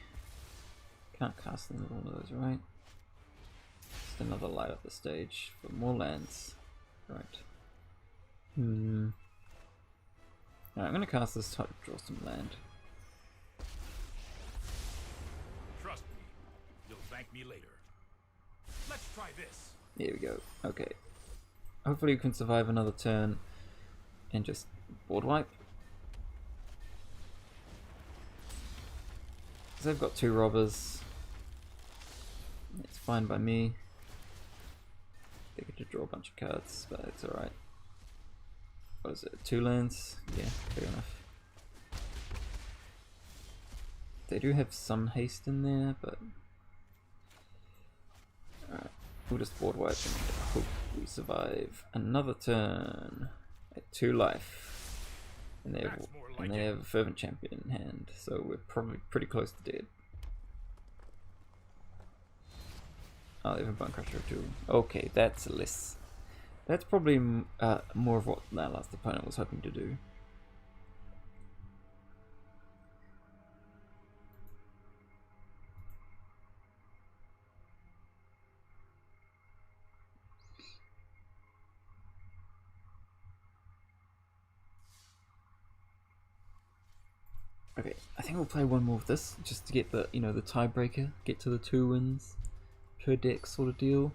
Can't cast another one of those, right? Just another light up the stage for more lands. Right. Alright, I'm gonna cast this type, draw some land. Trust me, you'll thank me later. Let's try this. Here we go. Okay. Hopefully you can survive another turn and just board wipe. Because they've got 2 robbers. It's fine by me. They get to draw a bunch of cards, but it's alright. What is it? 2 lands? Yeah, fair enough. They do have some haste in there, but alright. We'll just board wipe and hope we survive another turn at 2 life. And they have a Fervent Champion in hand, so we're probably pretty close to dead. Oh, they have a Bone Crusher too. Okay, that's less. That's probably more of what that last opponent was hoping to do. Okay, I think we'll play one more of this just to get the the tiebreaker, get to the 2 wins per deck sort of deal.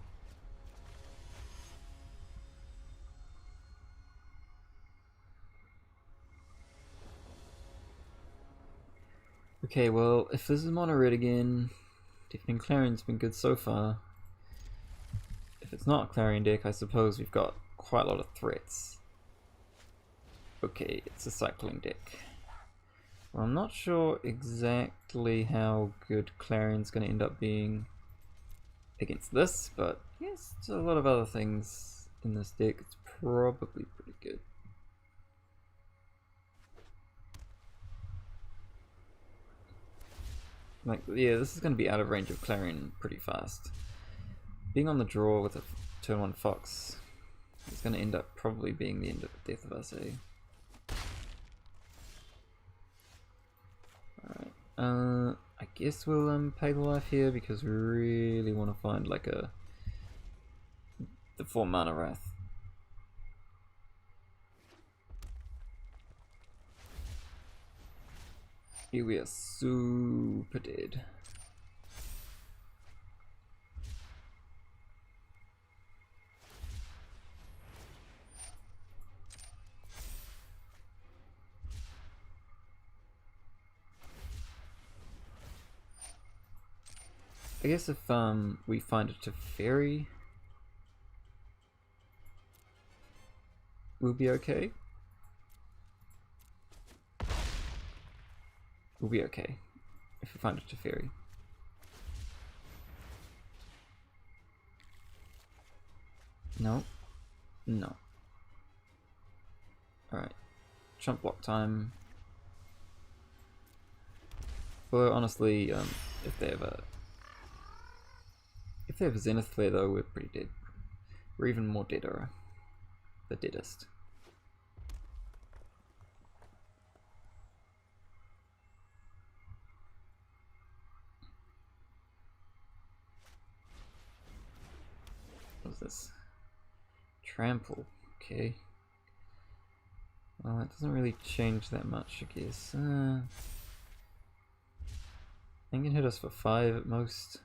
Okay, well, if this is mono red again, Deafening Clarion's been good so far. If it's not a Clarion deck, I suppose we've got quite a lot of threats. Okay, it's a cycling deck. Well, I'm not sure exactly how good Clarion's going to end up being against this, but yes, there's a lot of other things in this deck. It's probably pretty good. Like, yeah, this is going to be out of range of Clarion pretty fast. Being on the draw with a turn 1 Fox is going to end up probably being the death of us, eh? Alright, I guess we'll pay the life here because we really want to find like the 4 mana Wrath. Here we are super dead. I guess if we find a Teferi, we'll be okay. We'll be okay if we find a Teferi. No. No. Alright. Chump block time. Well, honestly, if they have a Zenith Flare though, we're pretty dead. We're even more deader. The deadest. What's this? Trample. Okay. Well, that doesn't really change that much, I guess. I think it can hit us for 5 at most.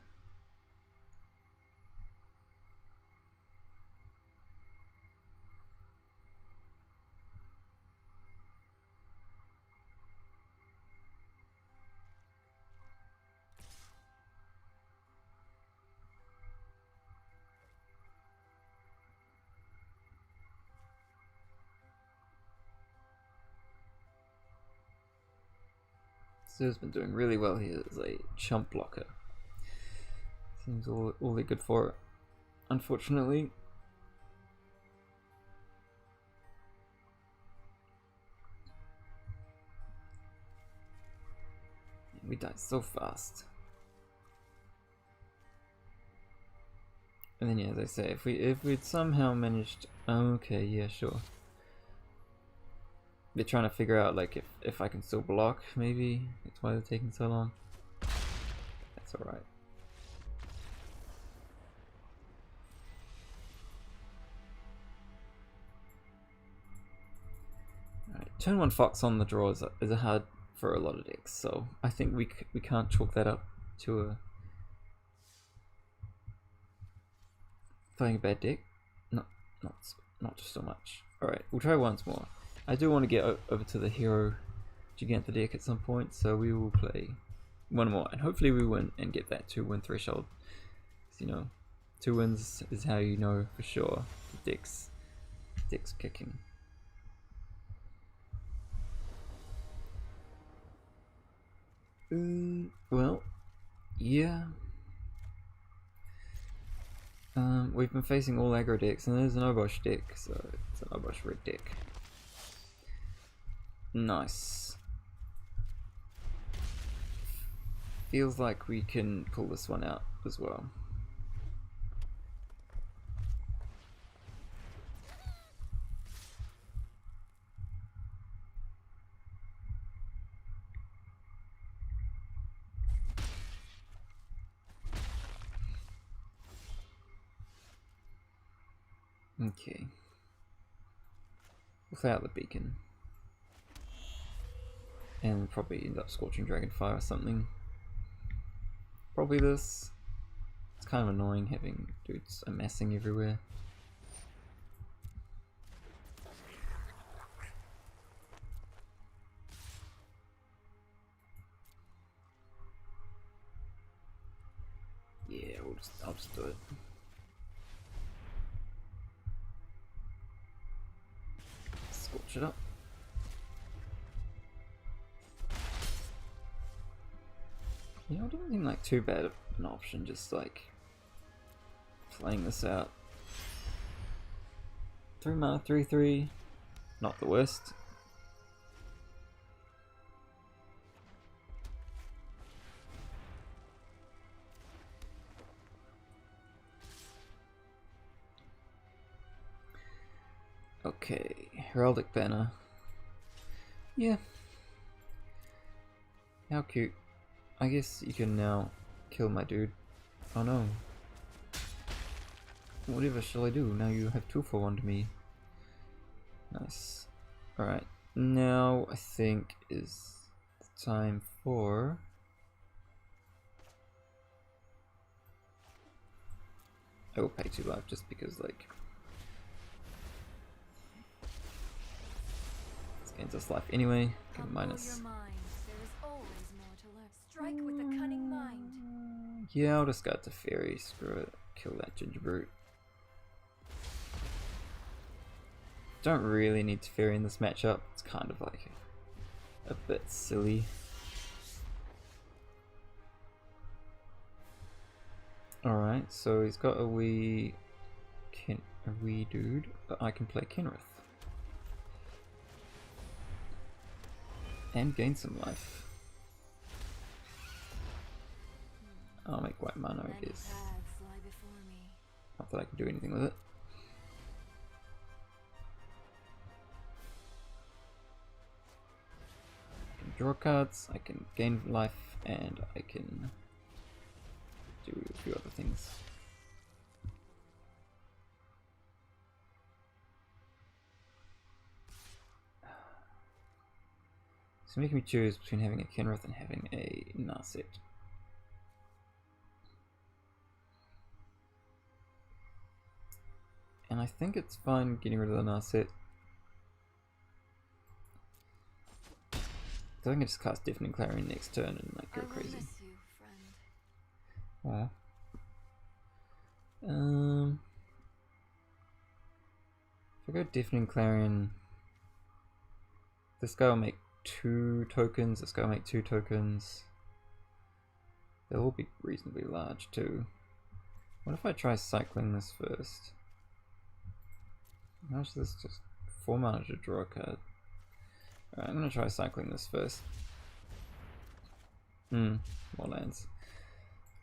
Sir's been doing really well here as a chump blocker. Seems all they're good for it, unfortunately. We die so fast. And then yeah, as I say, if we'd somehow managed, okay, yeah, sure. They're trying to figure out like if I can still block, maybe. That's why they're taking so long. That's alright. turn 1 Fox on the draw is a hard for a lot of decks, so I think we can't chalk that up to playing a bad deck. Not just so much. Alright, we'll try once more. I do want to get over to the Hero Giganta deck at some point, so we will play one more, and hopefully we win and get that 2-win threshold. You know, 2 wins is how you know for sure the deck's kicking. Well, yeah. We've been facing all aggro decks, and there's an Obosh deck, so it's an Obosh red deck. Nice. Feels like we can pull this one out as well. Okay. We'll play out the beacon. And we'll probably end up scorching Dragonfire or something. Probably this. It's kind of annoying having dudes amassing everywhere. Yeah, I'll just do it. Scorch it up. You know, it doesn't seem like too bad of an option, just like playing this out. 3 mana, 3/3, not the worst. Okay, Heraldic Banner. Yeah. How cute. I guess you can now kill my dude. Oh no. Whatever shall I do? Now you have 2 for 1 to me. Nice. Alright. Now I think is the time for... I will pay 2 life just because, like... This gains us life anyway. Give minus. Strike with a cunning mind. Yeah, I'll discard the fairy. Screw it. Kill that ginger brute. Don't really need to fairy in this matchup. It's kind of like a bit silly. Alright, so he's got a wee dude, but I can play Kenrith. And gain some life. I'll make white mana, I guess. Not that I can do anything with it. I can draw cards, I can gain life, and I can do a few other things. So making me choose between having a Kenrith and having a Narset. And I think it's fine getting rid of the Narset. I think I can just cast Deafening Clarion next turn and like go crazy. Wow. If I go Deafening Clarion, this guy will make 2 tokens, this guy will make 2 tokens. They'll all be reasonably large too. What if I try cycling this first? How much is this? Just 4 mana to draw a card. Alright, I'm gonna try cycling this first. More lands.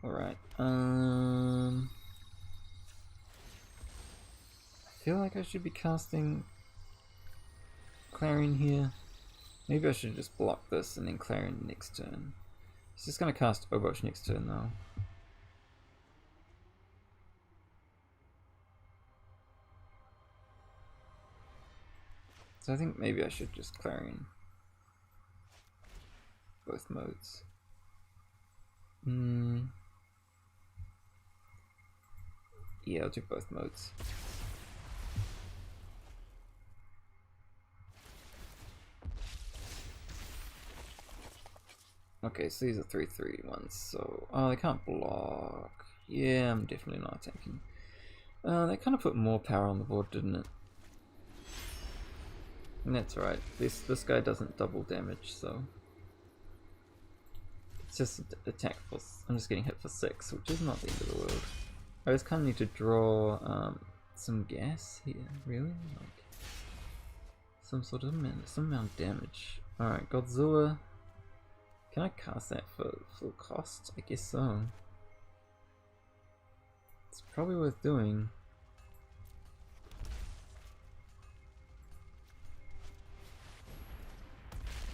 Alright, I feel like I should be casting Clarion here. Maybe I should just block this and then Clarion next turn. He's just gonna cast Obosh next turn though. So I think maybe I should just Clarion both modes. Yeah, I'll do both modes. Okay, so these are 3/3 ones, so... Oh, they can't block. Yeah, I'm definitely not attacking. That kind of put more power on the board, didn't it? And that's right. This guy doesn't double damage, so... It's just attack for... I'm just getting hit for 6, which is not the end of the world. I just kind of need to draw some gas here, really? Like, some sort of some amount of damage. Alright, Godzilla... Can I cast that for full cost? I guess so. It's probably worth doing.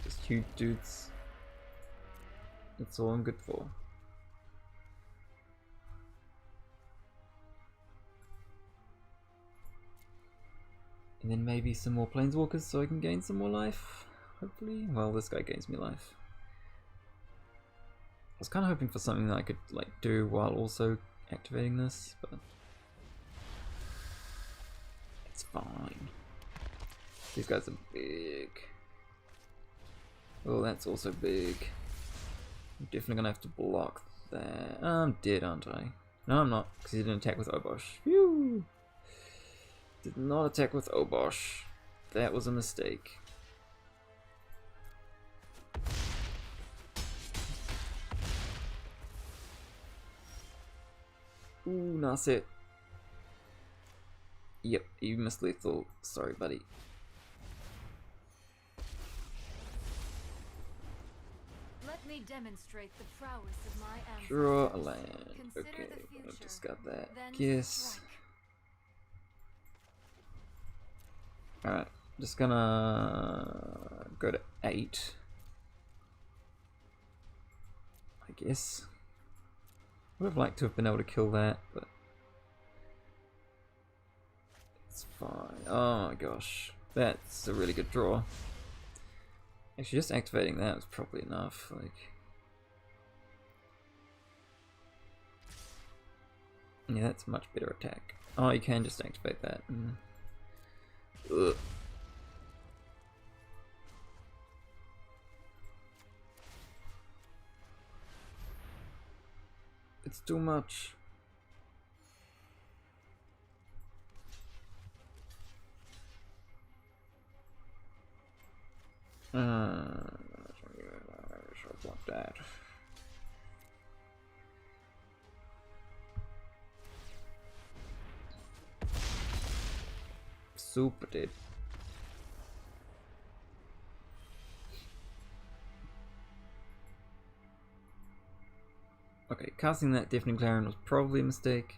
Just huge dudes. That's all I'm good for. And then maybe some more planeswalkers so I can gain some more life. Hopefully. Well, this guy gains me life. I was kind of hoping for something that I could like do while also activating this, but it's fine. These guys are big. Oh, that's also big. I'm definitely gonna have to block that. I'm dead, aren't I? No, I'm not, because he didn't attack with Obosh. Phew! Did not attack with Obosh. That was a mistake. Ooh, that's it. Yep, you missed lethal. Sorry, buddy. Let me demonstrate the prowess of my ancestors. Draw a land. Consider Okay, the future, I've just got that. then Yes. strike. Alright, just gonna go to 8. I guess. Would have liked to have been able to kill that, but it's fine. Oh my gosh, that's a really good draw. Actually, just activating that was probably enough. Like, yeah, that's a much better attack. Oh, you can just activate that. Ugh. It's too much. Should block that. Super did. Okay, casting that Deafening Clarion was probably a mistake.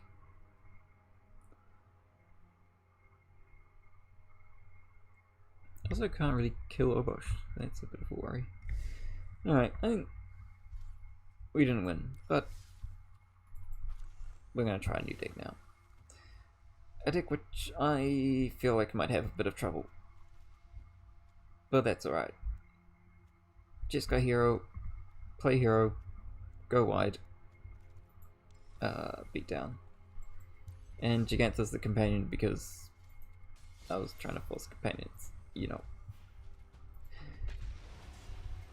Also can't really kill Obosh. That's a bit of a worry. Alright, I think we didn't win, but we're going to try a new deck now. A deck which I feel like might have a bit of trouble. But that's alright. Jeskai hero, play hero, go wide, beat down. And Gigantha's the companion because I was trying to force companions, you know.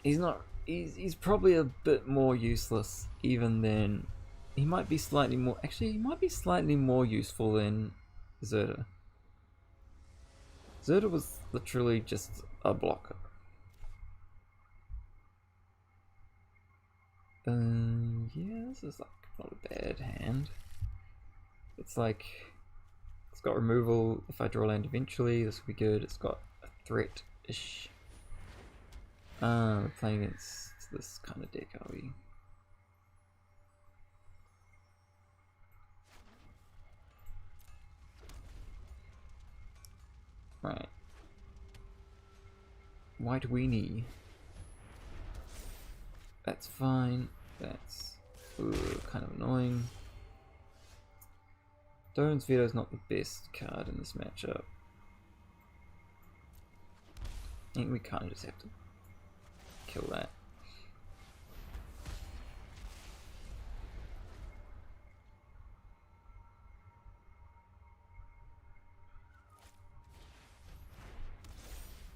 He's probably a bit more useless even than, he might be slightly more, actually he might be slightly more useful than Zerda. Zerda was literally just a blocker. Yeah, this is like not a bad hand. It's like, it's got removal if I draw land eventually, this will be good. It's got a threat-ish. We're playing against this kind of deck, are we? Right. White weenie. That's fine. That's kind of annoying. Doran's Veto is not the best card in this matchup. And we kind of just have to kill that.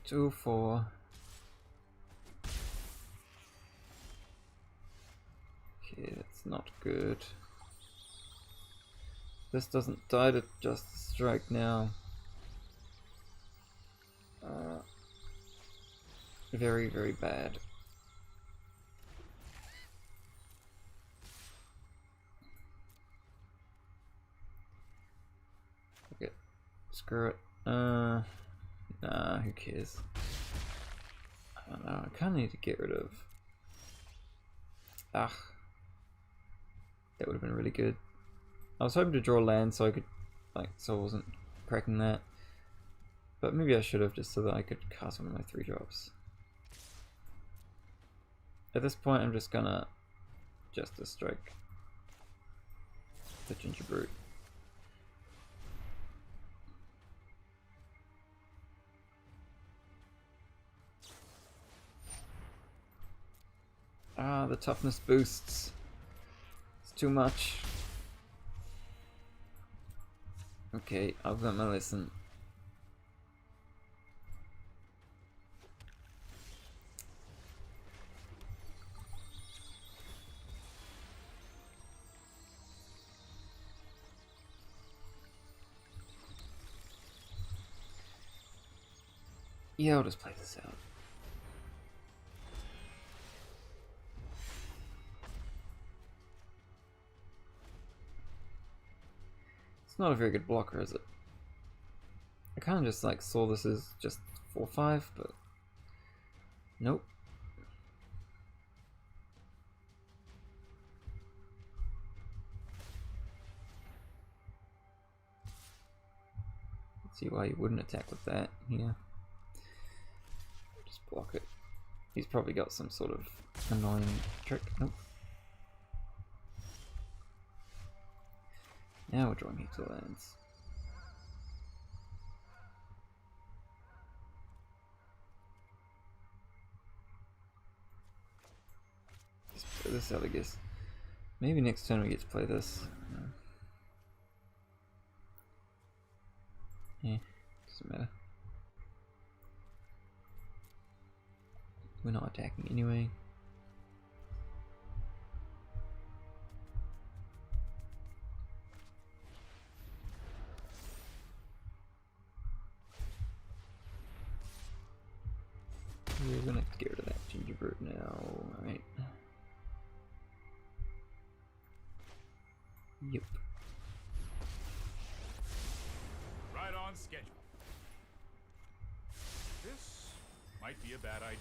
Two, four. Okay, that's not good. This doesn't die to just strike now. Very, very bad. Okay, screw it. Nah, who cares? I don't know, I kinda need to get rid of... that would have been really good. I was hoping to draw land so I could, so I wasn't cracking that. But maybe I should have, just so that I could cast one of my 3-drops. At this point, I'm just gonna strike the Ginger Brute. Ah, the toughness boosts. It's too much. Okay, I've got my lesson. Yeah, I'll just play this out. It's not a very good blocker, is it? I kind of just saw this as just 4-5, but nope. Let's see why you wouldn't attack with that here. Just block it. He's probably got some sort of annoying trick. Nope. Now we're drawing heaps of lands. Let's play this out, I guess. Maybe next turn we get to play this. Yeah, doesn't matter. We're not attacking anyway. We're gonna have to get rid of that Ginger Brute now, alright. Yep. Right on schedule. This might be a bad idea.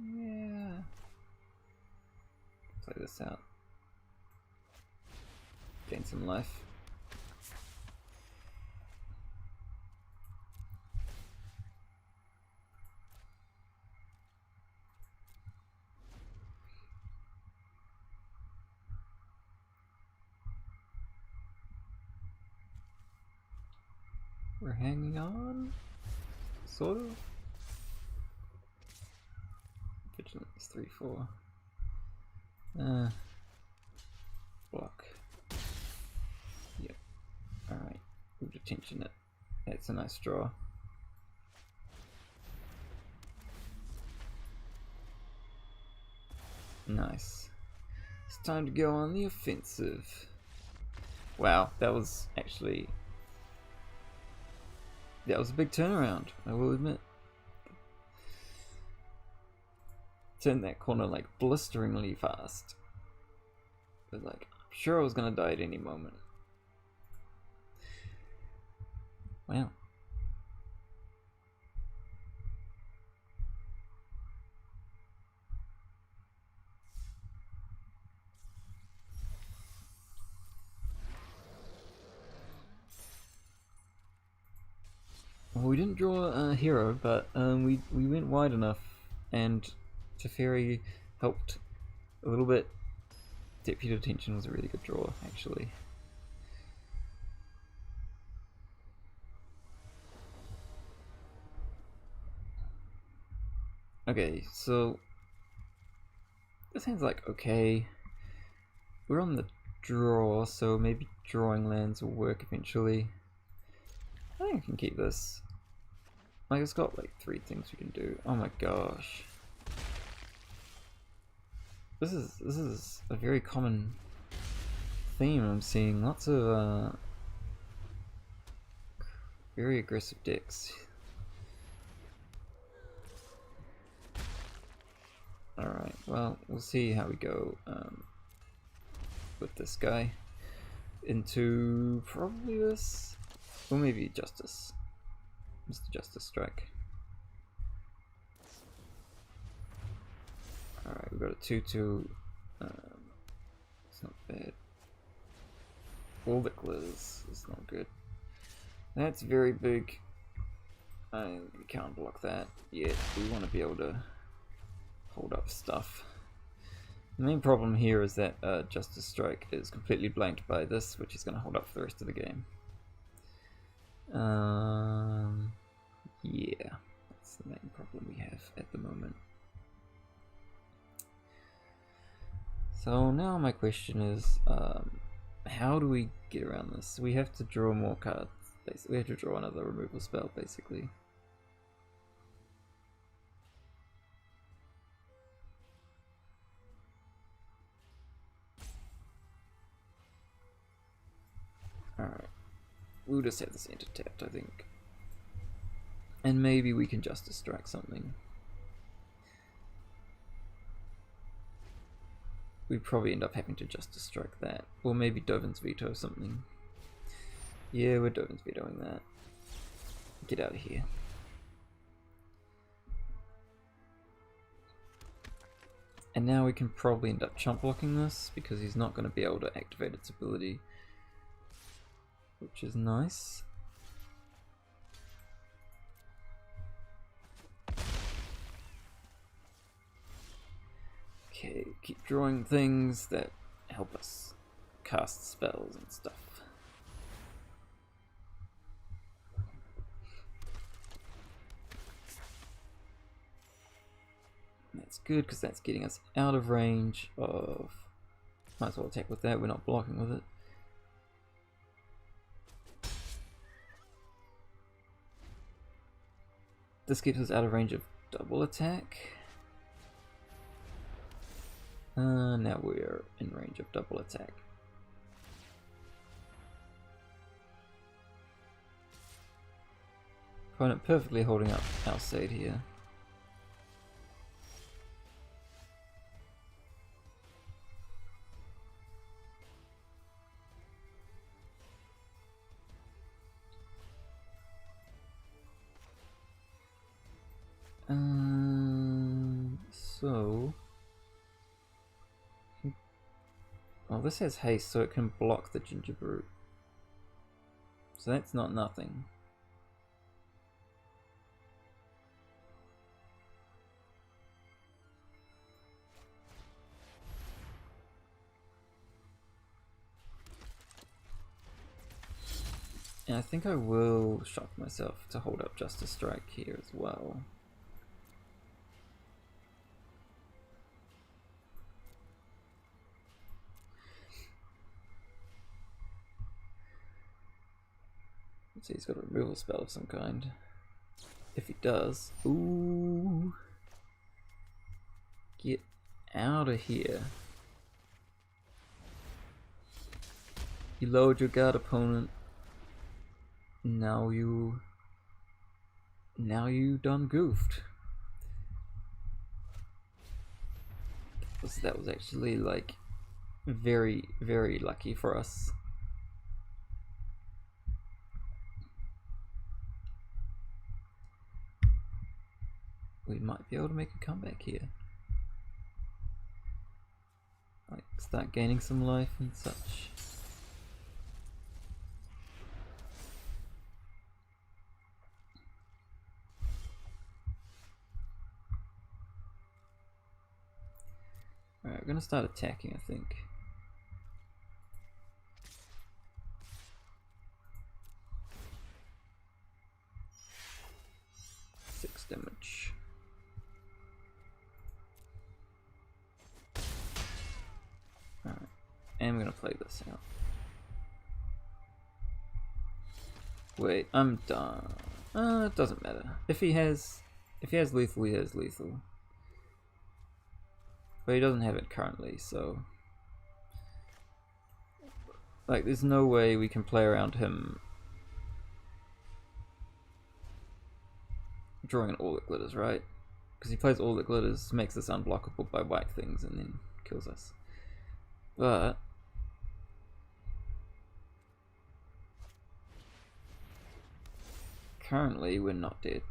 Yeah. Play this out. Gain some life. We're hanging on, sort of. Vigilance 3-4. Block. Yep. Alright. We'll detention it. That's a nice draw. Nice. It's time to go on the offensive. Wow, that was actually... that was a big turnaround, I will admit. Turned that corner blisteringly fast. But I'm sure I was gonna die at any moment. Wow. Well, we didn't draw a hero, but we went wide enough, and Teferi helped a little bit. Deputy Detention was a really good draw, actually. Okay, so this hand's like okay. We're on the draw, so maybe drawing lands will work eventually. I think I can keep this. Like, it's got like 3 things we can do. Oh my gosh. This is a very common theme I'm seeing. Lots of very aggressive decks. Alright, well, we'll see how we go with this guy. Into probably this, or maybe Justice. Mr. Justice Strike. Alright, we've got a 2-2. It's not bad. All the glitters is not good. That's very big. We can't block that yet. We want to be able to hold up stuff. The main problem here is that Justice Strike is completely blanked by this, which is going to hold up for the rest of the game. Yeah, that's the main problem we have at the moment. So now my question is, how do we get around this? We have to draw more cards. Basically, we have to draw another removal spell, basically. Alright. We'll just have this enter tapped, I think. And maybe we can Justice Strike something. We'd probably end up having to Justice Strike that. Or maybe Dovin's Veto something. Yeah, we're Dovin's Vetoing that. Get out of here. And now we can probably end up chump blocking this, because he's not going to be able to activate its ability. Which is nice. Okay, keep drawing things that help us cast spells and stuff. That's good, because that's getting us out of range of... Might as well attack with that, we're not blocking with it. This keeps us out of range of double attack. Now we're in range of double attack. Opponent perfectly holding up Alcide here. So... Oh, this has haste, so it can block the ginger brute. So that's not nothing. And I think I will shock myself to hold up Justice Strike here as well. Let's see, he's got a removal spell of some kind. If he does, ooh, get out of here. You lowered your guard, opponent. Now you done goofed. That was actually like very, very lucky for us. We might be able to make a comeback here. Like, start gaining some life and such. Alright, we're gonna start attacking, I think. Six damage. am gonna play this out. Wait, I'm done. It doesn't matter. If he has lethal, he has lethal. But he doesn't have it currently, so like there's no way we can play around him drawing all that glitters, right? Because he plays all that glitters, makes us unblockable by white things, and then kills us. But currently we're not dead.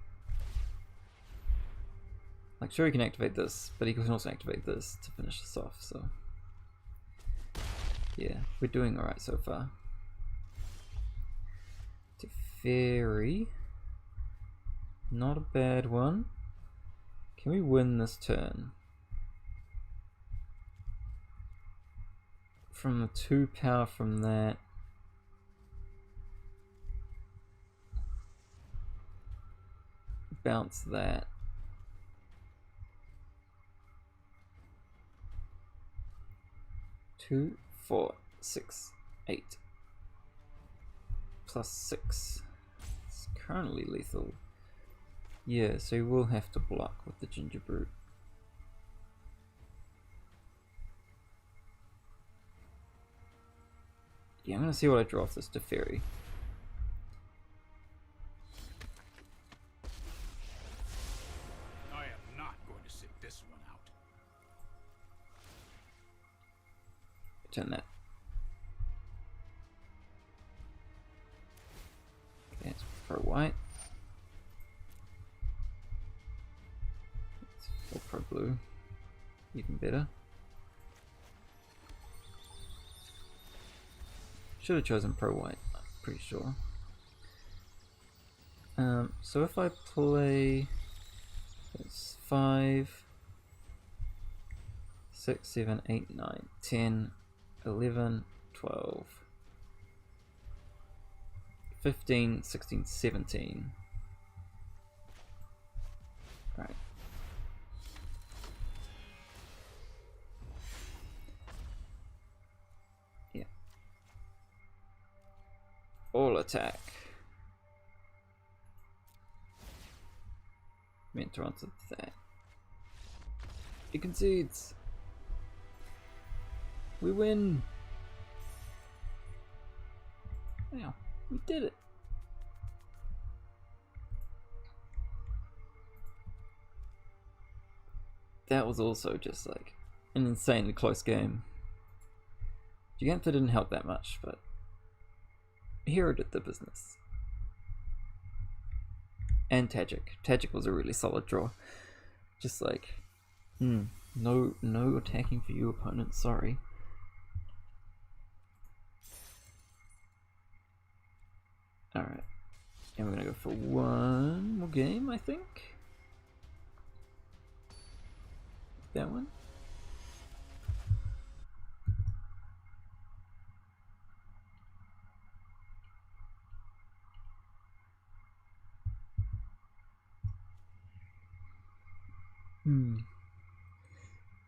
Like, sure, he can activate this, but he can also activate this to finish this off, so yeah, we're doing alright so far. Teferi, not a bad one. Can we win this turn? From the 2 power from that. Bounce that. Two, 4, 6, 8. Plus 6. It's currently lethal. Yeah, so you will have to block with the Ginger Brute. Yeah, I'm gonna see what I draw off this Teferi. I am not going to sit this one out. Turn that. Okay, it's pro white. It's full pro blue. Even better. Should have chosen pro white, I'm pretty sure. So if I play, it's 5, 6, 7, 8, 9, 10, 11, 12, 15, 16, 17. Right. Yeah. All attack. Meant to answer that. He concedes. We win. Wow, we did it. That was also just like an insanely close game. Gigantha didn't help that much, but Hero did the business. And Tajik. Tajik was a really solid draw. Just like, no attacking for you, opponent. Sorry. All right, and we're gonna go for one more game, I think. That one.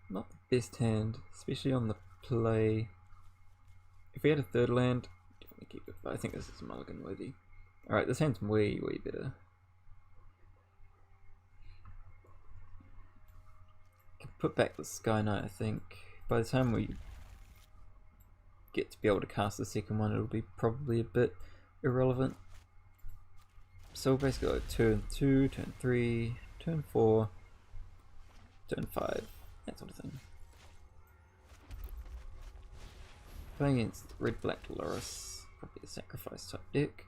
Not the best hand, especially on the play. If we had a third land, definitely keep it, but I think this is mulligan worthy. Alright, this hand's way better. Can put back the Sky Knight, I think. By the time we get to be able to cast the second one, it'll be probably a bit irrelevant. So we'll basically go turn 2, turn 3, turn 4, turn 5, that sort of thing. Playing against Red Black Loris, probably a sacrifice type deck,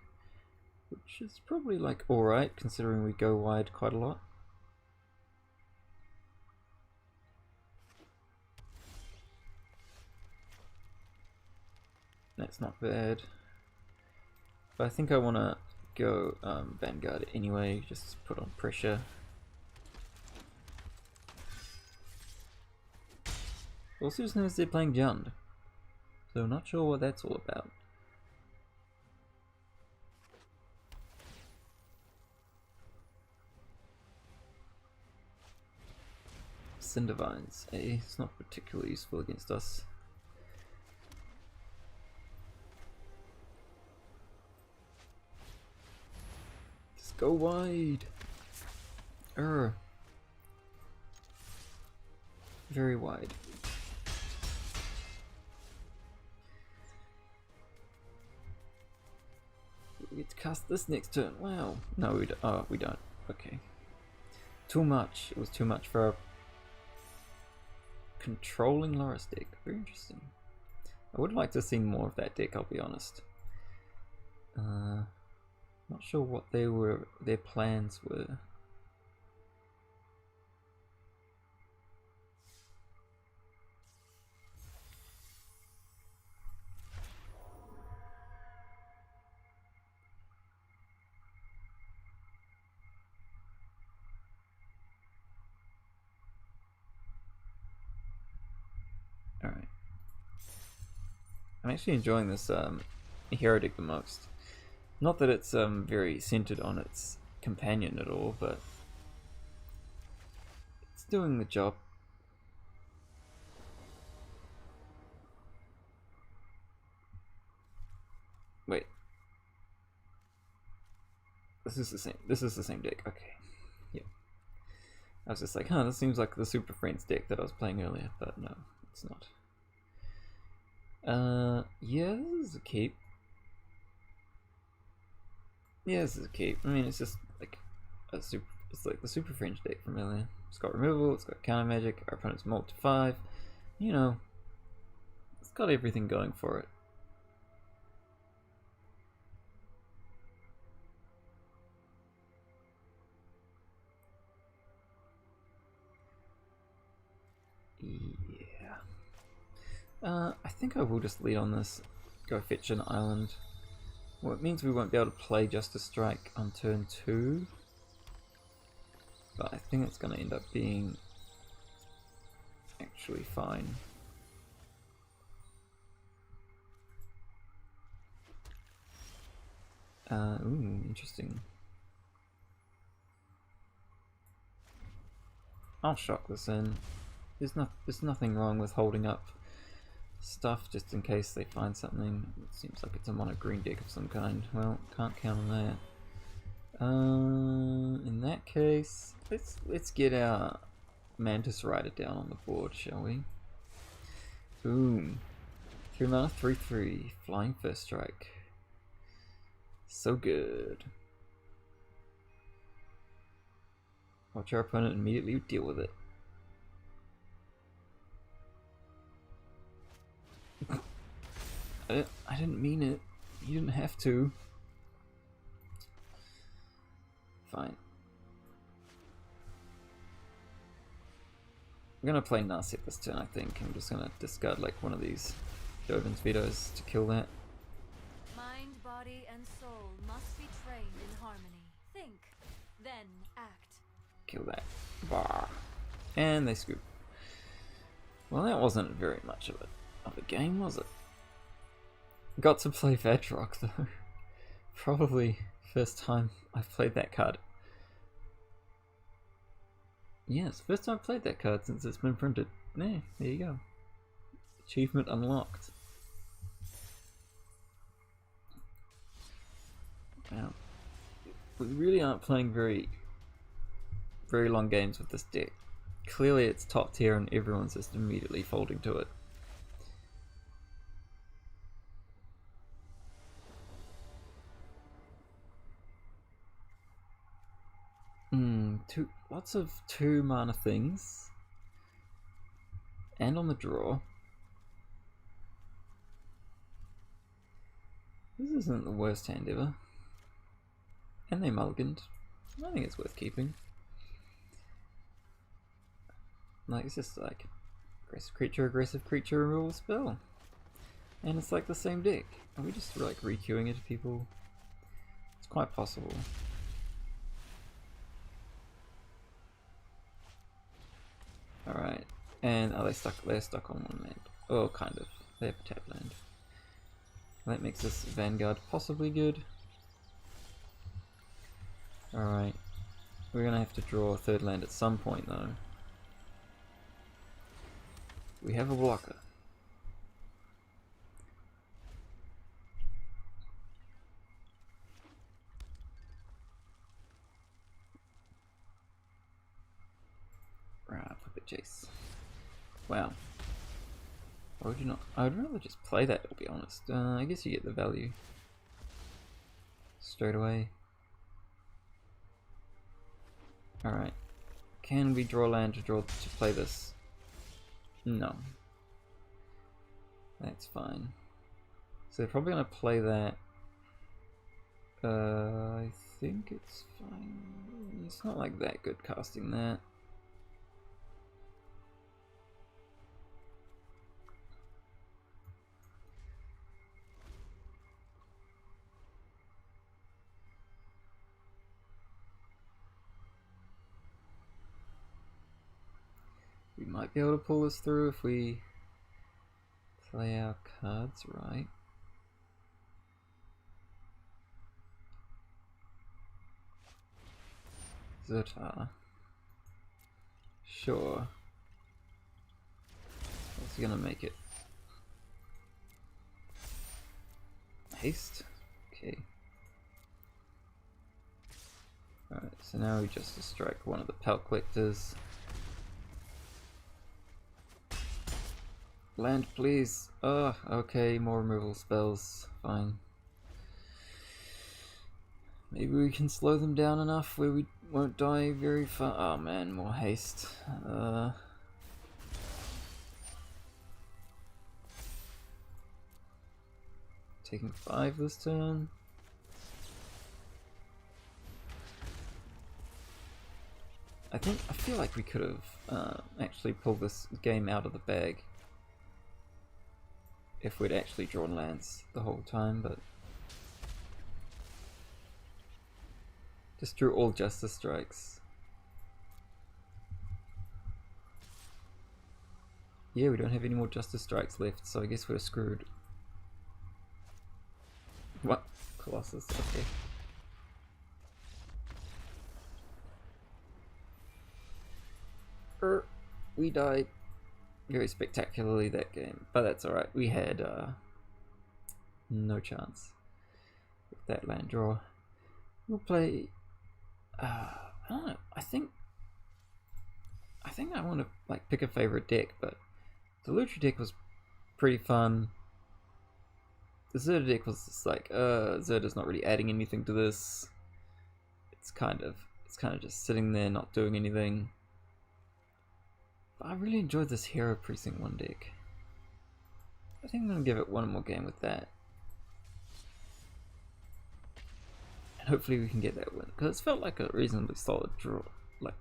which is probably like alright considering we go wide quite a lot. That's not bad. But I think I want to go Vanguard anyway, just put on pressure. Also just noticed they're playing Jund, so not sure what that's all about. Cindervines, it's not particularly useful against us. Go wide. Very wide. We get to cast this next turn. Wow. No, we don't. Oh, we don't. Okay. Too much. It was too much for our controlling Loris deck. Very interesting. I would like to see more of that deck, I'll be honest. Not sure what their plans were. Alright. I'm actually enjoying this hero deck the most. Not that it's very centered on its companion at all, but it's doing the job. Wait. This is the same deck. Okay. Yeah. I was just like, huh, this seems like the Super Friends deck that I was playing earlier, but no, it's not. Yeah, this is a keep. Yeah, this is a keep. I mean, it's just like it's like the Super Fringe deck from earlier. It's got removal, it's got counter magic, our opponent's molt to 5. You know, it's got everything going for it. Yeah. I think I will just lead on this. Go fetch an island. Well, it means we won't be able to play Justice Strike on turn 2. But I think it's going to end up being actually fine. Ooh, interesting. I'll shock this in. There's nothing wrong with holding up stuff just in case they find something. It seems like it's a mono green deck of some kind. Well, can't count on that. In that case, let's get our Mantis Rider down on the board, shall we? Boom. 3 mana, 3/3, flying first strike. So good. Watch our opponent immediately deal with it. I didn't mean it. You didn't have to. Fine. I'm gonna play Narset this turn, I think. I'm just gonna discard like one of these Jovin's Vetoes to kill that. Mind, body, and soul must be trained in harmony. Think, then act. Kill that. Bah. And they scoop. Well, that wasn't very much of a game, was it? Got to play Vedrock though. Probably first time I've played that card. Yes, first time I've played that card since it's been printed. Yeah, there you go. Achievement unlocked. Wow. We really aren't playing very long games with this deck. Clearly it's top tier and everyone's just immediately folding to it. Lots of 2 mana things. And on the draw. This isn't the worst hand ever. And they mulliganed. I think it's worth keeping. Like, it's just like aggressive creature removal spell. And it's like the same deck. Are we just like requeuing it to people? It's quite possible. Alright. And are they stuck? They're stuck on 1 land. Oh, kind of. They have a tap land. That makes this Vanguard possibly good. Alright. We're gonna have to draw a 3rd land at some point though. We have a blocker. jeez. Wow. Why would you not? I'd rather just play that, to be honest. I guess you get the value straight away. Alright. Can we draw land to play this? No. That's fine. So they're probably gonna play that. I think it's fine. It's not like that good casting that. We might be able to pull this through if we play our cards right. Zertar. Sure. What's he gonna make it? Haste? Okay. Alright, so now we just strike one of the Pelt Collectors. Land, please. Oh, okay, more removal spells. Fine. Maybe we can slow them down enough where we won't die very far. Oh man, more haste. Taking 5 this turn. I feel like we could have actually pulled this game out of the bag if we'd actually drawn lands the whole time, but just drew all Justice Strikes. Yeah, we don't have any more Justice Strikes left, so I guess we're screwed. What? Colossus, okay. We died very spectacularly that game, but that's alright. We had no chance with that land draw. We'll play. I don't know. I think I want to like pick a favorite deck, but the Lucha deck was pretty fun. The Zerda deck was just like, Zerda's not really adding anything to this. It's kind of just sitting there, not doing anything. But I really enjoyed this Hero Precinct 1 deck. I think I'm gonna give it one more game with that. And hopefully we can get that win. Because it's felt like a reasonably solid draw. Like,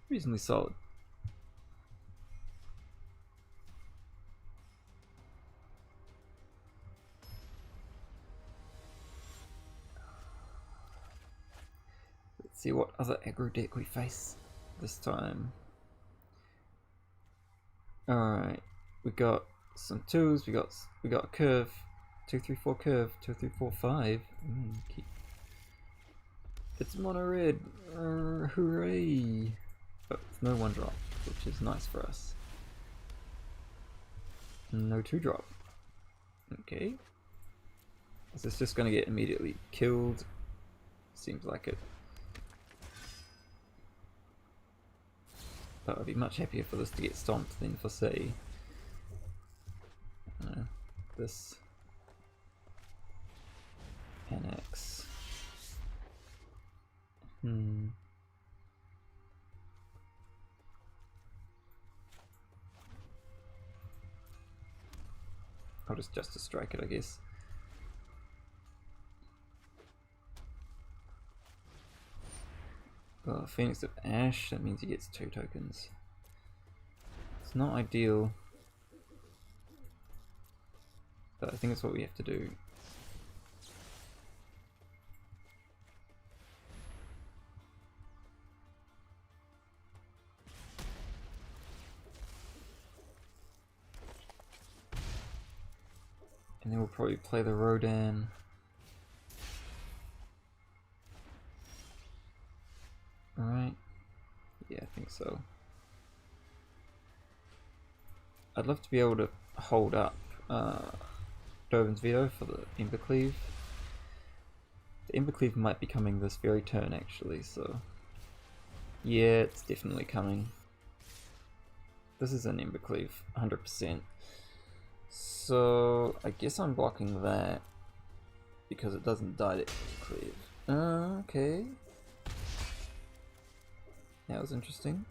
reasonably solid. Let's see what other aggro deck we face this time. Alright, we got some 2s, we got a curve, 2, 3, 4 curve, 2, 3, 4, 5. It's mono red, hooray! But it's no 1-drop, which is nice for us. No 2-drop. Okay. Is this just gonna get immediately killed? Seems like it. But I'd be much happier for this to get stomped than for, say, this annex. I'll just strike it, I guess. Well, Phoenix of Ash, that means he gets 2 tokens. It's not ideal, but I think it's what we have to do. And then we'll probably play the Rodan. Alright. Yeah, I think so. I'd love to be able to hold up Dovin's Veto for the Embercleave. The Embercleave might be coming this very turn actually, so yeah, it's definitely coming. This is an Ember Cleave, 100%. So I guess I'm blocking that because it doesn't die to Ember Cleave. Okay. That was interesting.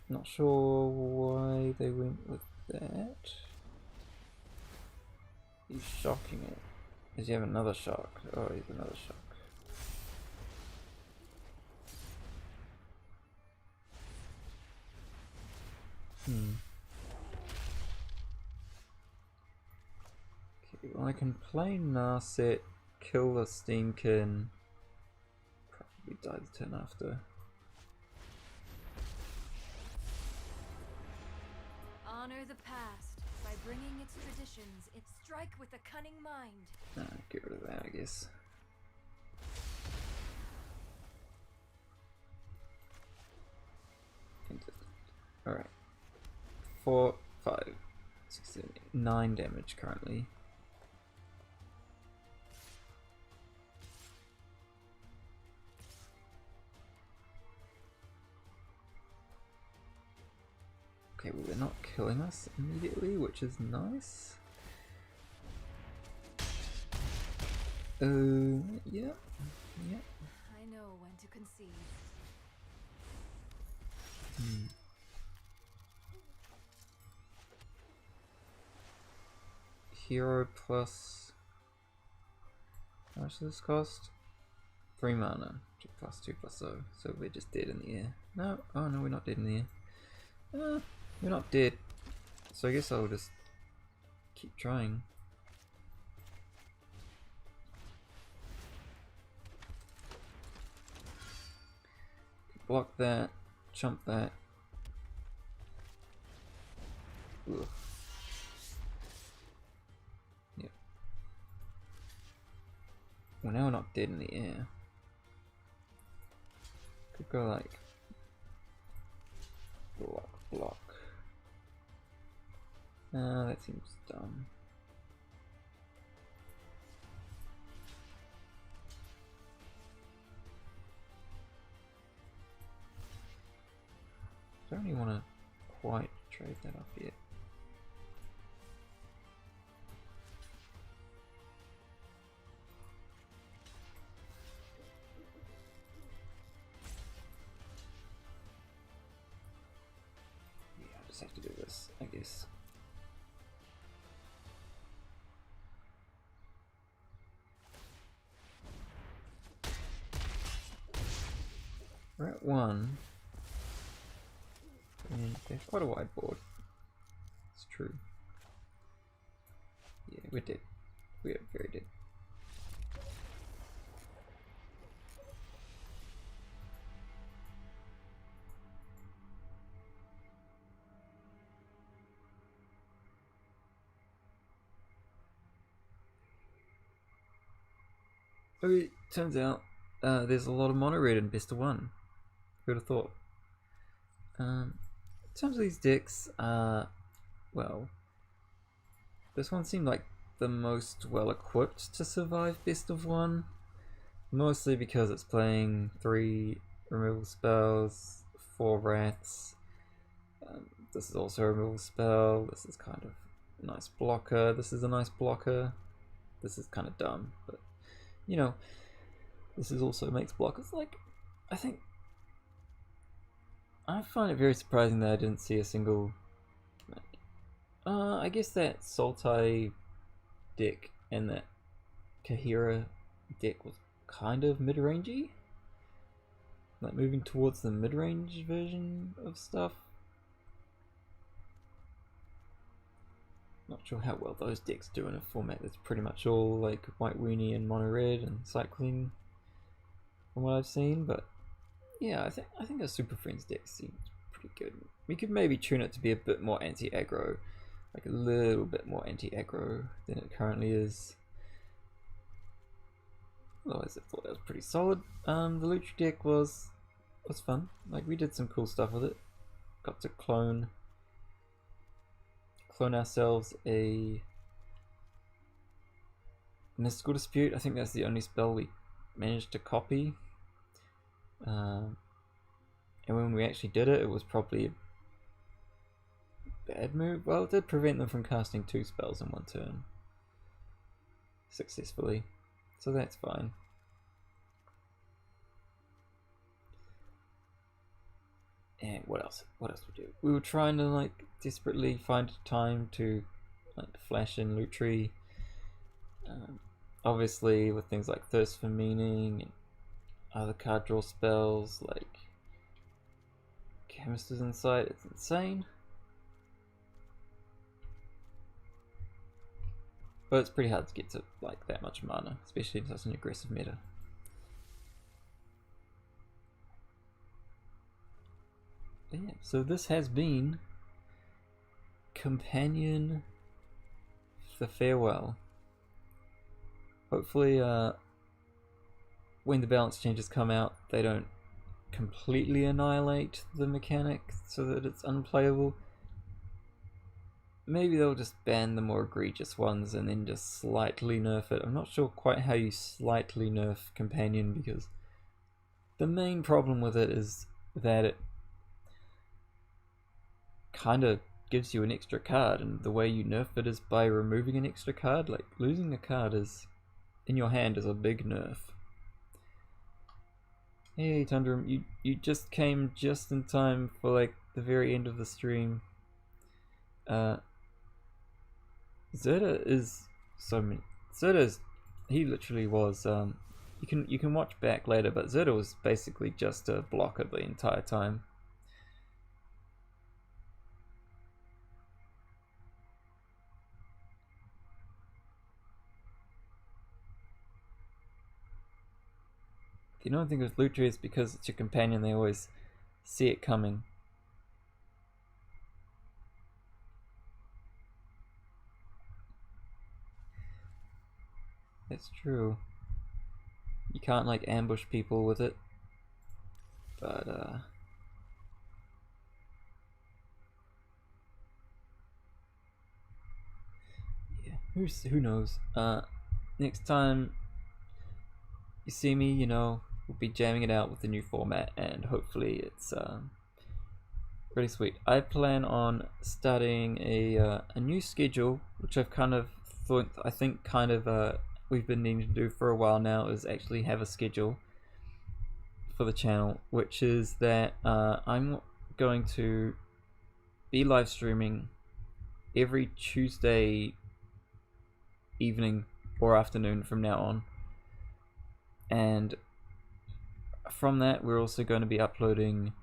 Not sure why they went with that. He's shocking it. Does he have another shock? Oh, he has another shock. Okay, well I can play Narset, kill the Steamkin, probably die the turn after. Honor the past by bringing its traditions. It strike with a cunning mind. Get rid of that, I guess. Alright. 4, 5, 6, 7, 8, 9 damage currently. Okay, well they're not killing us immediately, which is nice. Yeah. I know when to concede. Hero plus... How much does this cost? 3 mana. 2 plus 2 plus 0. So we're just dead in the air. No, oh no, we're not dead in the air. We're not dead. So I guess I'll just keep trying. Block that, jump that. Ugh. Yep. Well, now we're not dead in the air. Could go like block. That seems dumb. I don't really want to quite trade that up yet. Yeah, I just have to do this, I guess. We're at 1. And there's quite a wide board. It's true. Yeah, we're dead. We are very dead. Okay, turns out there's a lot of mono red in best of 1. Who'd have thought? In terms of these decks, well, this one seemed like the most well equipped to survive best of 1, mostly because it's playing 3 removal spells, 4 wraths. This is also a removal spell. This is kind of a nice blocker. This is a nice blocker. This is kind of dumb, but you know, this is also makes blockers like, I find it very surprising that I didn't see a single, I guess that Sultai deck and that Kahira deck was kind of mid-rangey, like moving towards the mid-range version of stuff. Not sure how well those decks do in a format that's pretty much all like white weenie and mono red and cycling from what I've seen, but yeah, I think a Super Friends deck seems pretty good. We could maybe tune it to be a bit more anti-aggro, like a little bit more anti-aggro than it currently is. Otherwise, I thought that was pretty solid. The Lucha deck was fun. Like, we did some cool stuff with it. Got to clone ourselves a Mystical Dispute. I think that's the only spell we managed to copy. and when we actually did it, it was probably a bad move. Well, it did prevent them from casting 2 spells in one turn successfully, so that's fine. And what else? What else we do? We were trying to like desperately find time to like flash in Loot Tree. Obviously, with things like Thirst for Meaning and other card draw spells like Chemist's Insight, it's insane. But it's pretty hard to get to like that much mana, especially in such an aggressive meta. But yeah, so this has been Companion the Farewell. Hopefully when the balance changes come out, they don't completely annihilate the mechanic so that it's unplayable. Maybe they'll just ban the more egregious ones and then just slightly nerf it. I'm not sure quite how you slightly nerf Companion, because the main problem with it is that it kind of gives you an extra card, and the way you nerf it is by removing an extra card. Like, losing a card is in your hand is a big nerf. Hey Tundrum, you just came just in time for like the very end of the stream. Zerda is so many. Zerda's, he literally was you can watch back later, but Zerda was basically just a blocker the entire time. The only thing with Loot Tree is because it's your companion, they always see it coming. That's true. You can't like ambush people with it. But yeah, who knows? Next time you see me, you know, we'll be jamming it out with the new format, and hopefully it's really sweet. I plan on starting a new schedule, which I've kind of thought, I think kind of we've been needing to do for a while now, is actually have a schedule for the channel, which is that I'm going to be live streaming every Tuesday evening or afternoon from now on. And from that, we're also going to be uploading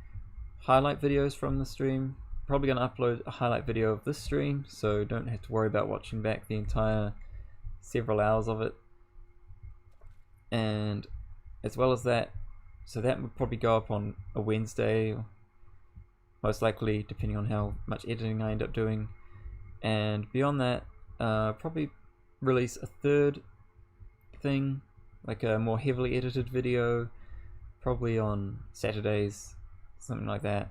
highlight videos from the stream. Probably going to upload a highlight video of this stream, so don't have to worry about watching back the entire several hours of it. And as well as that, so that would probably go up on a Wednesday, or most likely, depending on how much editing I end up doing. And beyond that, probably release a third thing, like a more heavily edited video, probably on Saturdays, something like that.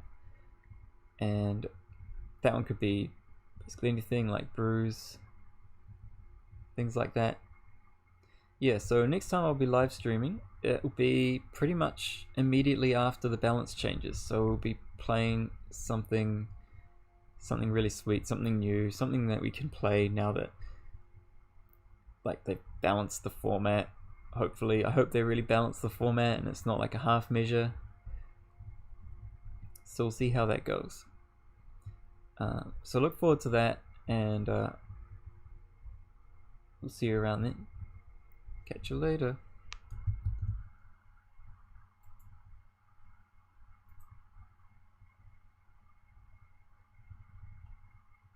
And that one could be basically anything like brews, things like that. Yeah, so next time I'll be live streaming, it will be pretty much immediately after the balance changes. So we'll be playing something really sweet, something new, something that we can play now that like they've balanced the format. Hopefully, I hope they really balance the format and it's not like a half measure. So we'll see how that goes. So look forward to that, and we'll see you around then. Catch you later.